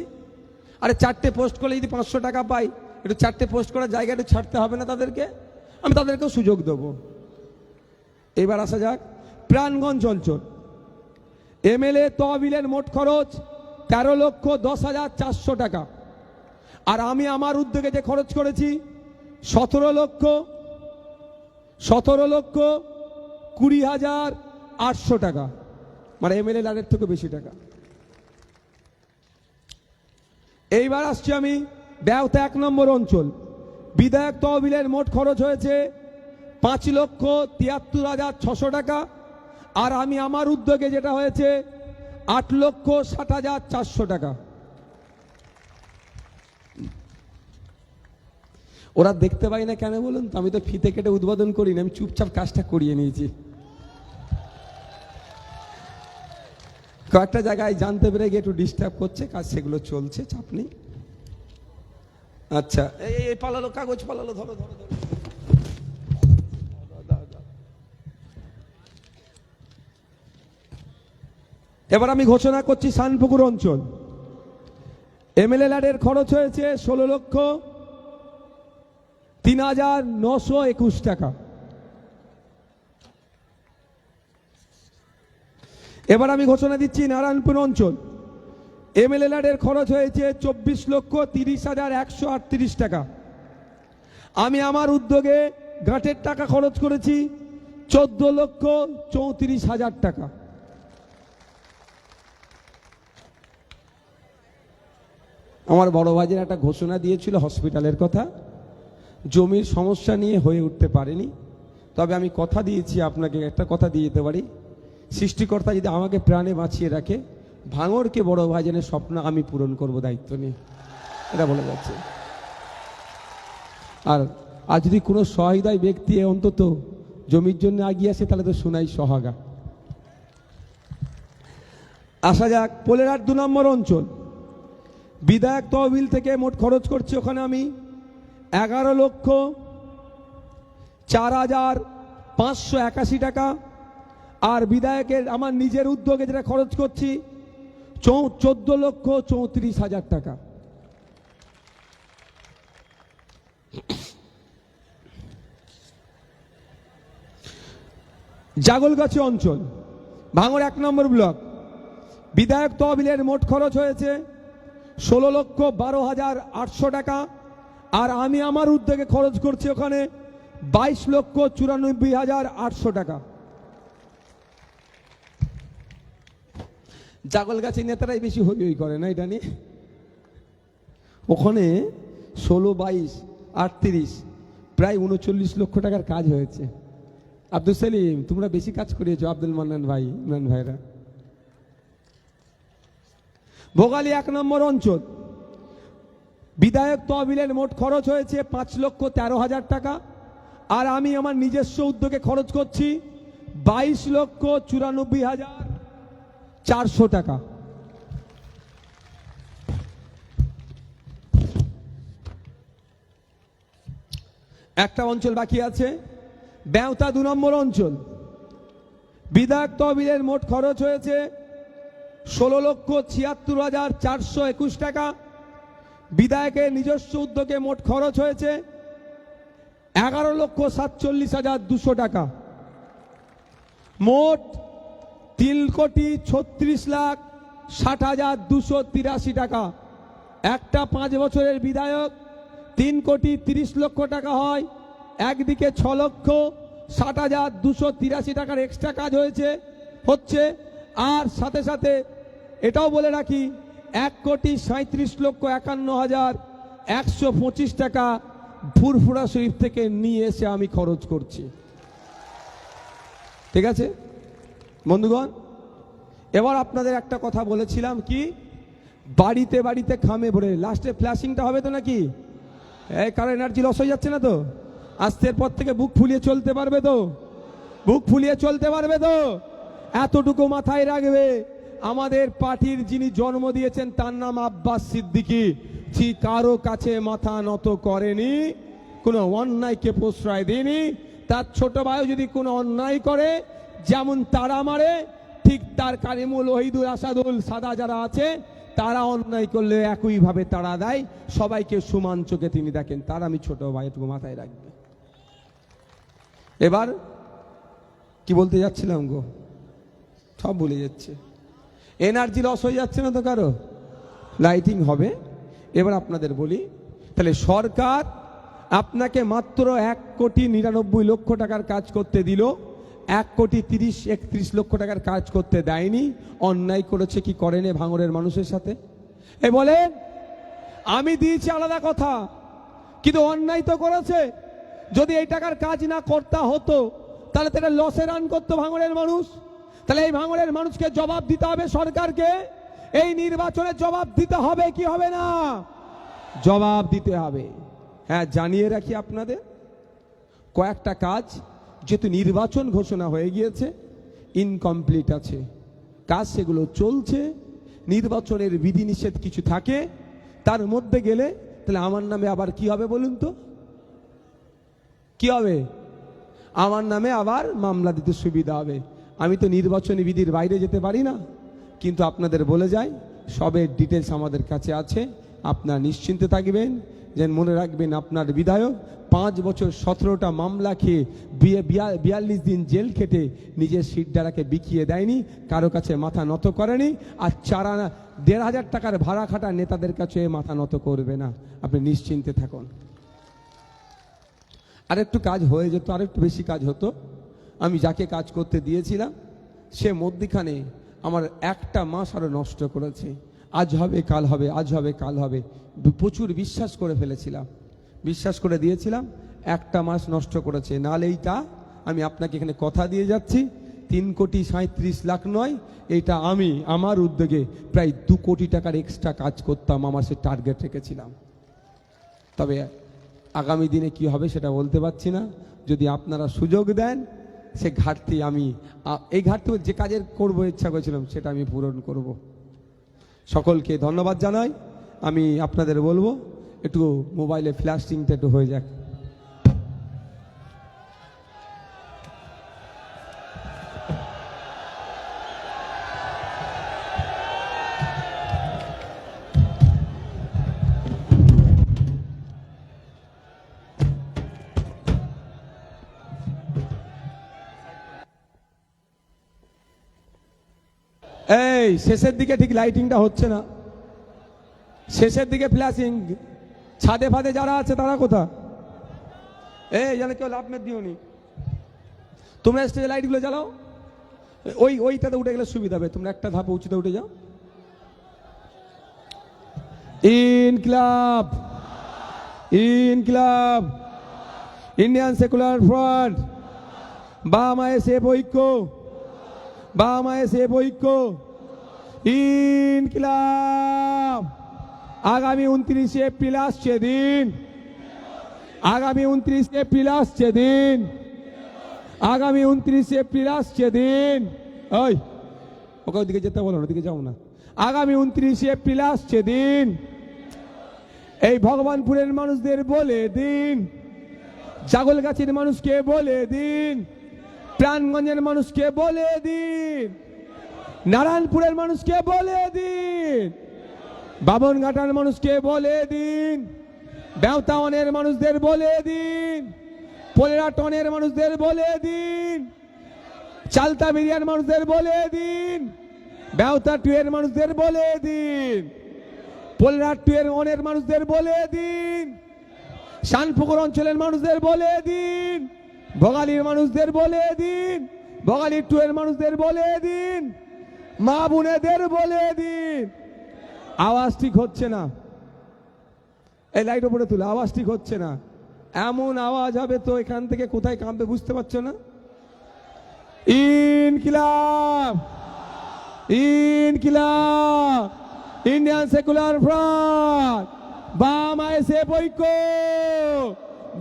আরে 4টে পোস্ট করলে যদি 500 টাকা পাই, একটু 4টে পোস্ট করার জায়গাটা ছাড়তে হবে না তাদেরকে? আমি তাদেরকেও সুযোগ দেবো। এবার আসা যাক প্রাণগঞ্জ অঞ্চল। এমএলএ তহবিলের মোট খরচ 13,10,400 টাকা। আর আমি আমার উদ্যোগে যে খরচ করেছি 17,20,800 টাকা, মানে এমএলএ লাডের থেকে বেশি টাকা। এইবার আসছি আমি বেওতা 1 নম্বর অঞ্চল। বিধায়ক তহবিলের মোট খরচ হয়েছে 5,73,600 টাকা। আর আমি আমার উদ্যোগে যেটা হয়েছে 8,60,400 টাকা। ওরা দেখতে পাই না কেন বলুন তো? আমি তো ফিতে কেটে উদ্বোধন করি না, আমি চুপচাপ কাজটা করিয়ে নিয়েছি। কয়েকটা জায়গায় জানতে পেরে গিয়ে একটু ডিস্টার্ব করছে, কাজ সেগুলো চলছে, চাপ নেই। আচ্ছা, এই পালালো, কাগজ পালালো, ধরো ধরো ধরো। এবার আমি ঘোষণা করছি শানপুকুর অঞ্চল। এমএলএ ল্যাডের খরচ হয়েছে 16,03,921 টাকা। এবার আমি ঘোষণা দিচ্ছি নারায়ণপুর অঞ্চল। এমএলএ ল্যাডের খরচ হয়েছে 24,30,138 টাকা। আমি আমার উদ্যোগে গাঁটের টাকা খরচ করেছি 14,34,000 টাকা। আমার বড় ভাইয়ের একটা ঘোষণা দিয়েছিল হসপিটালের কথা, জমির সমস্যা নিয়ে হয়ে উঠতে পারেনি। তবে আমি কথা দিয়েছি, আপনাকে একটা কথা দিয়ে যেতে পারি, সৃষ্টিকর্তা যদি আমাকে প্রাণে বাঁচিয়ে রাখে, ভাঙড়কে বড় ভাইজানের স্বপ্ন আমি পূরণ করব দায়িত্ব নিয়ে, এটা বলে যাচ্ছে। আর আজ যদি কোনো সহায়দায় ব্যক্তি অন্তত জমির জন্য এগিয়ে আসে তাহলে তো শোনাই সহাগা। আসা যাক পোলেরহাট 2 নম্বর অঞ্চল। বিধায়ক তহবিল থেকে মোট খরচ করছি ওখানে আমি 11,04,581 টাকা। আর বিধায়কের আমার নিজের উদ্যোগে যেটা খরচ করছি 14,34,000 টাকা। জাগলগাছি অঞ্চল, ভাঙড় 1 নম্বর ব্লক। বিধায়ক তহবিলের মোট খরচ হয়েছে 16,12,800 টাকা। আর আমি আমার উদ্যোগে খরচ করছি ওখানে 22,94,800 টাকা। জাগলগাছি নেতারাই বেশি হই হই করে না এটা নিয়ে। ওখানে 16, 22, 38 প্রায় 39 লক্ষ টাকার কাজ হয়েছে। আব্দুল সেলিম, তোমরা বেশি কাজ করিয়েছো, আব্দুল মান্নান ভাই, ইমরান ভাইরা। ভোগালী 1 নম্বর অঞ্চল, বিধায়ক তহবিলের মোট খরচ হয়েছে 5,13,000 টাকা, আর আমি আমার নিজস্ব উদ্যোগে খরচ করছি 22,94,400 টাকা। একটা অঞ্চল বাকি আছে, বেওতা 2 নম্বর অঞ্চল, বিধায়ক তহবিলের মোট খরচ হয়েছে 16,76,421 টাকা, বিধায়কের নিজস্ব উদ্যোগে মোট খরচ হয়েছে 11,47,200 টাকা। মোট 3,36,60,283 টাকা। একটা 5 বছরের বিধায়ক 3,30,00,000 টাকা হয়, একদিকে 6,60,283 টাকার এক্সট্রা কাজ হচ্ছে। আর সাথে সাথে এটাও বলে রাখি, 1,37,51,125 টাকা ফুরফুরা শরীফ থেকে নিয়ে এসে আমি খরচ করছি। ঠিক আছে বন্ধুগণ, এবার আপনাদের একটা কথা বলেছিলাম, কি বাড়িতে বাড়িতে খামে ভরে লাস্টে ফ্ল্যাশিংটা হবে তো নাকি? এই কারো এনার্জি লস হয়ে যাচ্ছে না তো? আজকের পর থেকে বুক ফুলিয়ে চলতে পারবে তো? বুক ফুলিয়ে চলতে পারবে তো? এতটুকু মাথায় রাখবে, আমাদের পার্টির যিনি জন্ম দিয়েছেন তার নাম আব্বাস সিদ্দিকী। কারো কাছে মাথা নত করেনি, কোনো অন্যায়কে প্রশ্রয় দেয়নি। তার ছোট ভাই যদি কোনো অন্যায় করে, যেমন তারা মারে, ঠিক তার কারিমুল, ওহিদুল, আসাদুল, সাদা যারা আছে তারা অন্যায় করলে একইভাবে তারা দেয়। সবাইকে সমান চোখে তিনি দেখেন। তার আমি ছোট ভাই, এটুকু মাথায় রাখবে। এবার কি বলতে যাচ্ছিলাম গো, সব ভুলে যাচ্ছে। এনার্জি লস হয়ে যাচ্ছে না তো কারো? লাইটিং হবে। এবার আপনাদের বলি, তাহলে সরকার আপনাকে মাত্র 1,99,00,000 টাকার কাজ করতে দিল, 1,30,31,00,000 টাকার কাজ করতে দেয়নি। অন্যায় করেছে কি করেনি ভাঙড়ের মানুষের সাথে? এ বলেন, আমি দিয়েছি আলাদা কথা, কিন্তু অন্যায় তো করেছে। যদি এই টাকার কাজ না করতে হতো তাহলে তারা লসে রান করতো ভাঙড়ের মানুষ। তাহলে এই ভাঙড়ের মানুষকে জবাব দিতে হবে সরকারকে। এই নির্বাচনে জবাব দিতে হবে কি হবে না? জবাব দিতে হবে। হ্যাঁ, জানিয়ে রাখি আপনাদের, কয়েকটা কাজ যেহেতু নির্বাচন ঘোষণা হয়ে গিয়েছে, ইনকমপ্লিট আছে কাজ, সেগুলো চলছে। নির্বাচনের বিধিনিষেধ কিছু থাকে, তার মধ্যে গেলে তাহলে আমার নামে আবার কি হবে বলুন তো? কি হবে? আমার নামে আবার মামলা দিতে সুবিধা হবে। আমি তো নির্বাচনী বিধির বাইরে যেতে পারি না। কিন্তু আপনাদের বলে যাই, সবের ডিটেলস আমাদের কাছে আছে। আপনারা নিশ্চিন্তে থাকবেন, যেন মনে রাখবেন আপনার বিধায়ক 5 বছর 17টা মামলা খেয়ে 42 দিন জেল খেটে নিজের সিটডারাকে বিকিয়ে দেয়নি, কারো কাছে মাথা নত করেনি। আর 1,500 টাকার ভাড়া খাটা নেতাদের কাছে মাথা নত করবে না। আপনি নিশ্চিন্তে থাকুন। আরেকটু কাজ হয়ে যেত, আরেকটু বেশি কাজ হতো। আমি যাকে কাজ করতে দিয়েছিলাম সে মধ্যিখানে আমার একটা মাস আরো নষ্ট করেছে। আজ হবে কাল হবে, আজ হবে কাল হবে, প্রচুর বিশ্বাস করে ফেলেছিলাম, বিশ্বাস করে দিয়েছিলাম, একটা মাস নষ্ট করেছে। নাহলে এইটা আমি আপনাকে এখানে কথা দিয়ে যাচ্ছি, 3,37,00,000 নয়, এটা আমি আমার উদ্যোগে প্রায় 2 কোটি টাকার এক্সট্রা কাজ করতাম, আমার সে টার্গেট রেখেছিলাম। তবে আগামী দিনে কি হবে সেটা বলতে পারছি না। যদি আপনারা সুযোগ দেন, সে ঘাটতি আমি এই ঘাটতি যে কাজের করবো ইচ্ছা করেছিলাম সেটা আমি পূরণ করব। সকলকে ধন্যবাদ জানাই। আমি আপনাদের বলবো একটু মোবাইলে ফ্ল্যাশিংটা একটু হয়ে যাক। এই শেষের দিকে ঠিক লাইটিংটা হচ্ছে না, শেষের দিকে ফ্ল্যাশিং। ছাদে ফাদে যারা আছে তারা কোথা? এই জানে কেউ লাভ মেট দিও নি, তোমরা স্টেজে লাইটগুলো জ্বালাও, ওইটাতে উঠে গেলে সুবিধা হবে, তোমরা একটা ধাপে উঁচুতে উঠে যাও। ইনকিলাব, ইনকিলাব, ইন্ডিয়ান সেকুলার ফ্রন্ট, বাম আইএসএফ ঐক্য, বাম আইএসএফ ঐক্য, ইনকিলাব। আগামী 29 এপ্রিল আসছে দিন, আগামী 29 এপ্রিল আসছে দিন, আগামী 29 এপ্রিল আসছে দিন। ওই ওকে ওইদিকে যেতে বলো, ওদিকে যাও না। আগামী 29 এপ্রিল আসছে দিন, এই ভগবানপুরের মানুষদের বলে দিন, জাগলগাছির মানুষকে বলে দিন, প্রাণগঞ্জের মানুষকে বলে দিন, নারায়ণপুরের মানুষকে বলে দিন, বামনঘাটার মানুষকে বলে দিন, বেওতাওয়ানের মানুষদের বলে দিন, পোলেরাটনের মানুষদের বলে দিন, চালতা মিরিয়ার মানুষদের বলে দিন, বেওতা টুয়ের মানুষদের বলে দিন, পোলেরা টুয়ের অনের মানুষদের বলে দিন, শানপুকুর অঞ্চলের মানুষদের বলে দিন, ভোগালীর মানুষদের বলে দিন, ভোগালী টুয়ের মানুষদের বলে দিন, মা বোনেদের বলে দিন। আওয়াজ ঠিক হচ্ছে না, এই লাইট উপরে তুলে, আওয়াজ ঠিক হচ্ছে না। এমন আওয়াজ হবে তো এখান থেকে কোথায় কাঁপবে বুঝতে পারছো না। ইনকিলাব, ইনকিলাব, ইন্ডিয়ান সেকুলার ফ্রন্ট, বাম আইএসএফ ঐক্য,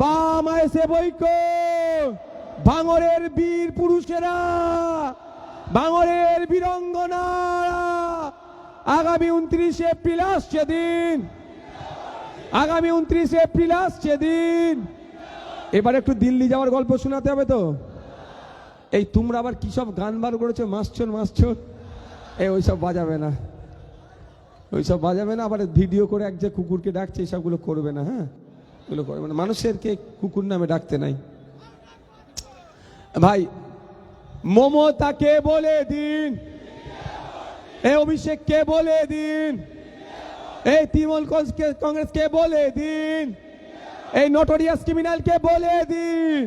বাম আইএসএফ ঐক্য, ভাঙড়ের বীর পুরুষেরা, ভাঙড়ের বীরঙ্গনারা, আগামী 29 এপ্রিল আসছে দিন, আগামী 29 এপ্রিল আসছে দিন। এবার একটু দিল্লি যাওয়ার গল্প শোনাতে হবে তো। এই তোমরা আবার কি সব গান বার করেছো, মাসছর মাসছর, এই ওইসব বাজাবে না, ওইসব বাজাবে না। আবার ভিডিও করে এক যে কুকুরকে ডাকছে এসবগুলো করবে না, হ্যাঁ এগুলো করবে না। মানুষেরকে কুকুর নামে ডাকতে নাই ভাই। মমতাকে বলে দিন, এই অভিষেককে বলে দিন, এই তৃণমূল কংগ্রেসকে বলে দিন, এই নটোরিয়াস ক্রিমিনালকে বলে দিন,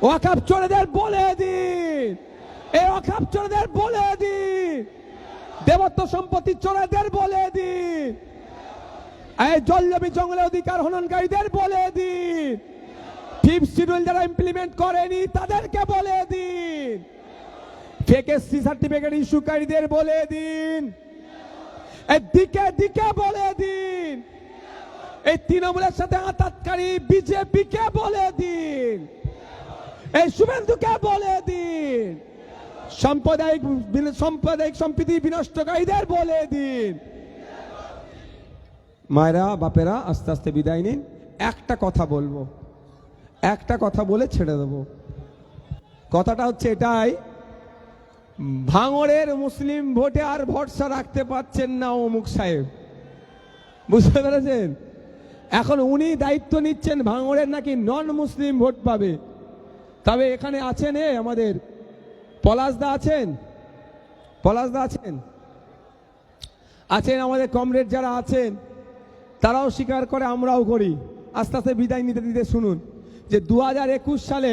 ওয়াকফ চোরদের বলে দিন, এই ওয়াকফ চোরদের বলে দিন, দেবত্ব সম্পত্তি চোরদের বলে দিন, এই জলজমি জঙ্গলে অধিকার হননকারীদের বলে দিন, ফিফথ শিডিউল যারা ইমপ্লিমেন্ট করেনি তাদেরকে বলে দিন, ফেক এসসি সার্টিফিকেট ইস্যুকারীদের বলে দিন, এই দিকে দিকে বলে দিন, এই তৃণমূলের সাথে আঁতাতকারী বিজেপিকে বলে দিন, এই শুভেন্দুকে বলে দিন, সাম্প্রদায়িক সম্প্রীতি বিনষ্টকারীদের বলে দিন। মায়েরা বাপেরা আস্তে আস্তে বিদায় নিন। একটা কথা বলবো, একটা কথা বলে ছেড়ে দেবো। কথাটা হচ্ছে এটাই, ভাঙড়ের মুসলিম ভোটে আর ভরসা রাখতে পারছেন না অমুক সাহেব, বুঝতে পেরেছেন? এখন উনি দায়িত্ব নিচ্ছেন ভাঙড়ের নাকি নন মুসলিম ভোট পাবে। তবে এখানে আছেন আমাদের পলাশদা আছেন, পলাশদা আছেন, আছেন আমাদের কমরেড যারা আছেন তারাও স্বীকার করে, আমরাও করি। আস্তে আস্তে বিদায় নিতে দিতে শুনুন যে 2021 সালে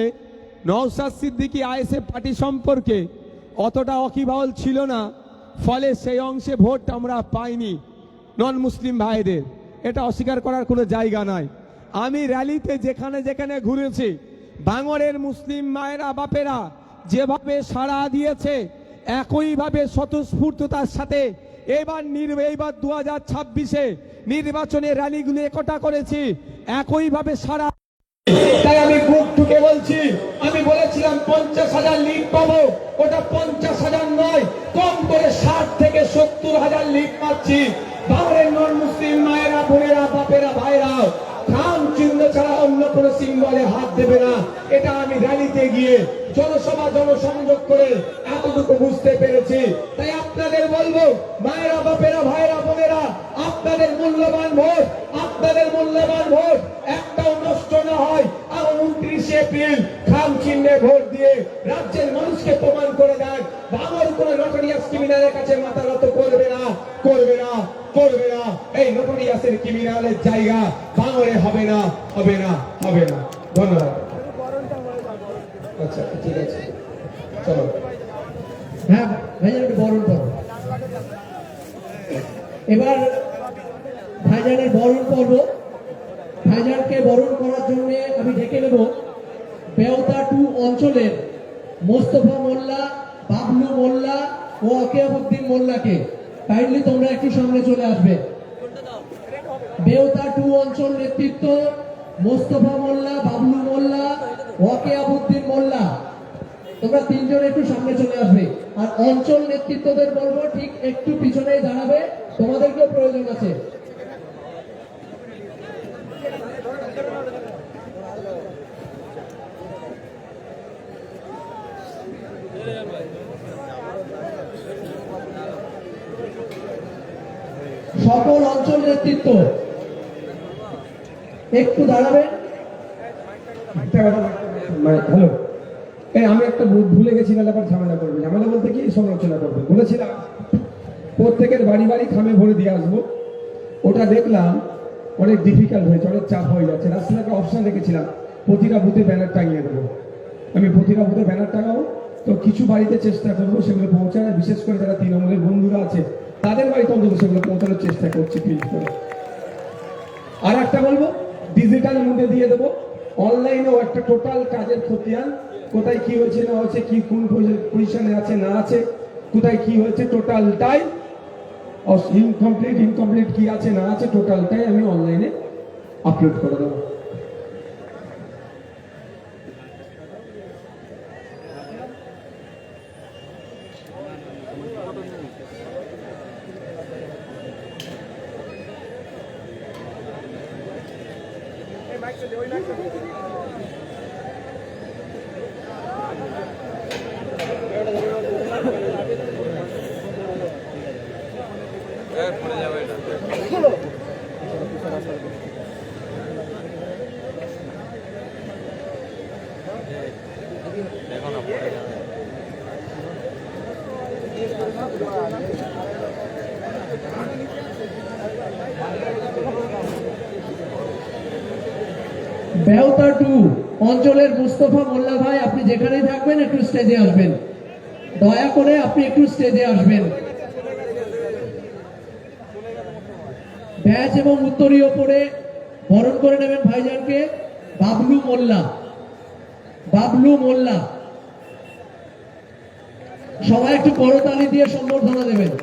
নওশাদ সিদ্দিকী আইএসএফ পার্টি সম্পর্কে অতটা ওয়াকিবহাল ছিল না, ফলে সেই অংশে ভোট আমরা পাইনি নন মুসলিম ভাইদের, এটা অস্বীকার করার কোনো জায়গা নাই। আমি র্যালিতে যেখানে যেখানে ঘুরেছি ভাঙড়ের মুসলিম মায়েরা বাপেরা যেভাবে সাড়া দিয়েছে, একইভাবে স্বতঃস্ফূর্ততার সাথে এইবার 2026-এ নির্বাচনের র্যালিগুলি একতা করেছি, একইভাবে সাড়া। তাই আমি বুক ঠুকে বলছি, আমি বলেছিলাম 50,000 লিড পাবো, ওটা 50,000 নয়, কম করে 60 থেকে 70,000 লিড পাচ্ছি। ভাঙড়ের নন মুসলিম মায়েরা বোনেরা বাপেরা ভাইরা খাম চিহ্ন ছাড়া অন্য কোনো সিম্বলে হাত দেবে না, এটা আমি র্যালিতে গিয়ে জনসভা জনসংযোগ করে এতটুকু বুঝতে পেরেছি। তাই আপনাদের বলবো মায়েরা বাপেরা ভাইরা বোনেরা, আপনাদের মূল্যবান ভোট, আপনাদের মূল্যবান ভোট একটাও নষ্ট না হয়। আর 29 এপ্রিল খাম চিহ্নে ভোট দিয়ে রাজ্যের মানুষকে প্রমাণ করে দেন ভাঙড় কোনো নটোরিয়াস ক্রিমিনালের কাছে মাথা নত করবে না, করবে না, করবে না। এই নটোরিয়াসের ক্রিমিনালের জায়গা ভাঙড়ে হবে না, হবে না, হবে না। ধন্যবাদ। আচ্ছা ঠিক আছে, চলো। হ্যাঁ ভাইজানকে বরণ করো। এবার ভাইজানের বরণ পর্ব। ভাইজানকে বরণ করার জন্য আমি ডেকে নেব বেওতা 2 অঞ্চলের মোস্তফা মোল্লা, বাবলু মোল্লা ও আকিয়াবউদ্দিন মোল্লাকে। কাইন্ডলি তোমরা একটু সামনে চলে আসবে। বেওতা 2 অঞ্চল নেতৃত্ব মোস্তফা মোল্লা, বাবলু মোল্লা, ওয়াকিয়াবউদ্দিন মোল্লা, তোমরা তিনজন একটু সামনে চলে আসবে। আর অঞ্চল নেতৃত্বদের বলবো ঠিক একটু পিছনেই দাঁড়াবে, তোমাদেরকেও প্রয়োজন আছে। সকল অঞ্চল নেতৃত্ব একটু দাঁড়াবেন। হ্যালো, আমি একটা ভুলে গেছি, নাহলে আবার ঝামেলা করবে। ঝামেলা বলতে কি, সমালোচনা করবে। বলেছিলাম প্রত্যেকের বাড়ি বাড়ি খামে ভরে দিয়ে আসবো। ওটা দেখলাম অনেক ডিফিকাল্ট হয়েছে, অনেক চাপ হয়ে যাচ্ছে। রাস্তায় একটা অপশন রেখেছিলাম প্রতিটা বুথে ব্যানার টাঙিয়ে দেবো। আমি প্রতিটা বুথে ব্যানার টাঙাবো, তো কিছু বাড়িতে চেষ্টা করবো সেগুলো পৌঁছানো। বিশেষ করে যারা তৃণমূলের বন্ধুরা আছে তাদের বাড়িতে অন্তত সেগুলো পৌঁছানোর চেষ্টা করছি প্রিন্ট করে। আর একটা বলবো, ডিজিটাল মধ্যে দিয়ে দেবো। অনলাইনেও একটা টোটাল কাজের খতিয়ান, কোথায় কি হয়েছে না হয়েছে, কি কোন পজিশনে আছে না আছে, কোথায় কি হয়েছে টোটালটাই, ইনকমপ্লিট কি আছে না আছে টোটালটাই আমি অনলাইনে আপলোড করে দেবো। বেওতা 2 অঞ্চলের মুস্তফা মোল্লা ভাই, আপনি যেখানেই থাকবেন একটু স্টেজে আসবেন। দয়া করে আপনি একটু স্টেজে আসবেন। ব্যাচ এবং উত্তরীয় পরে বরণ করে নেবেন ভাইজানকে বাবলু মোল্লা। বাবলু মোল্লা, সবাই একটু করতালি দিয়ে সম্বর্ধনা দেবেন।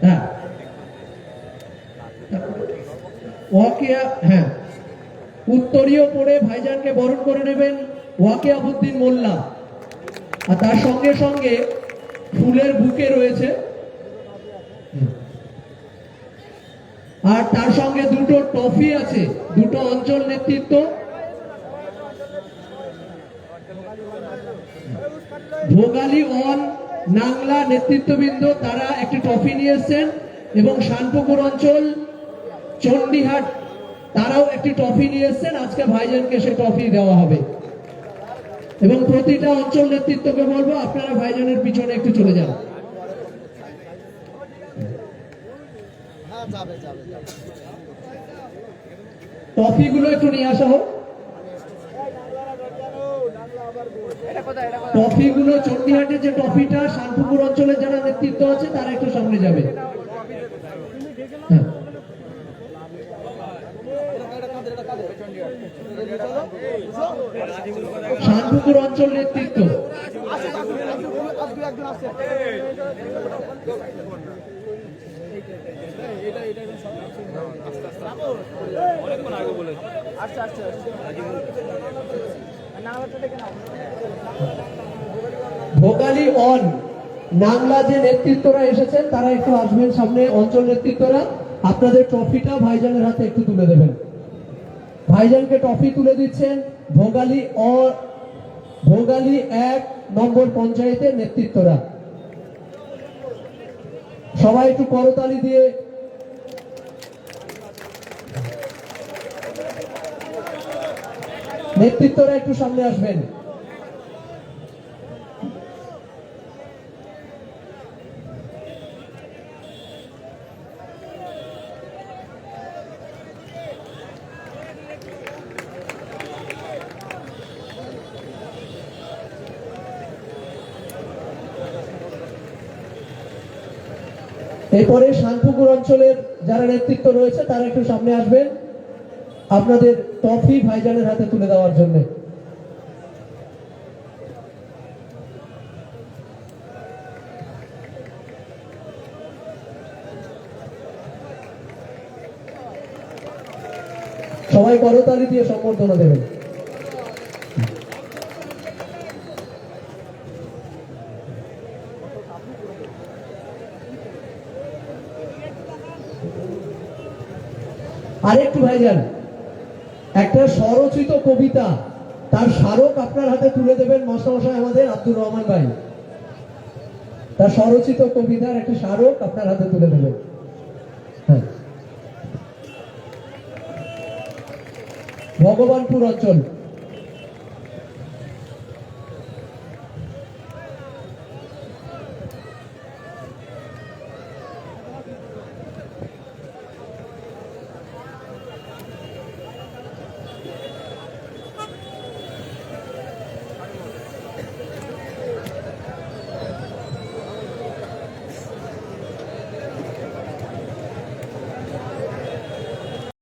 হ্যাঁ, হ্যাঁ, উত্তরীয় পরে ভাইজানকে বরণ করে নেবেন ওয়াকিয়াবউদ্দিন মোল্লা। আর তার সঙ্গে সঙ্গে ফুলের বুকে রয়েছে, আর তার সঙ্গে দুটো ট্রফি আছে, দুটো অঞ্চল নেতৃত্ব। ভোগালী অন নাংলা নেতৃত্ববৃন্দ তারা একটি ট্রফি নিয়ে এসেছেন, এবং শানপুকুর অঞ্চল চণ্ডীহাট তারাও একটি ট্রফি নিয়ে এসেছেন। আজকে ভাইজানকে সে ট্রফি দেওয়া হবে। এবং প্রতিটা অঞ্চল নেতৃত্বকে বলবো আপনারা ভাইজানের পিছনে একটু চলে যান। ট্রফিগুলো একটু নিয়ে আসা হোক। ট্রফিগুলো চণ্ডীহাটের যে ট্রফিটা, শানপুকুর অঞ্চলের যারা নেতৃত্ব আছে তারা একটু সামনে যাবে। শানপুকুর অঞ্চল নেতৃত্ব, ভোগালী অন নাংলা যে নেতৃত্বরা এসেছেন তারা একটু আসবেন সামনে। অঞ্চল নেতৃত্বরা আপনাদের ট্রফিটা ভাইজানের হাতে একটু তুলে দেবেন। ভাইজানকে ট্রফি তুলে দিচ্ছেন ভোগালী 1 নম্বর পঞ্চায়েতের নেতৃত্বরা। সবাই একটু করতালি দিয়ে নেতৃত্বরা একটু সামনে আসবেন। এরপরে শানপুকুর অঞ্চলের যারা নেতৃত্ব রয়েছে তারা একটু সামনে আসবেন আপনাদের ট্রফি ভাইজানের হাতে তুলে দেওয়ার জন্য। সবাই করতালি দিয়ে সম্বর্ধনা দেবেন। আরেকটু ভাইজান, একটা স্বরচিত কবিতা তার স্মারক আপনার হাতে তুলে দেবেন মাস্টারমশাই আমাদের আব্দুর রহমান ভাই। তার স্বরচিত কবিতার একটা স্মারক আপনার হাতে তুলে দেবেন। হ্যাঁ, ভগবানপুর অঞ্চল।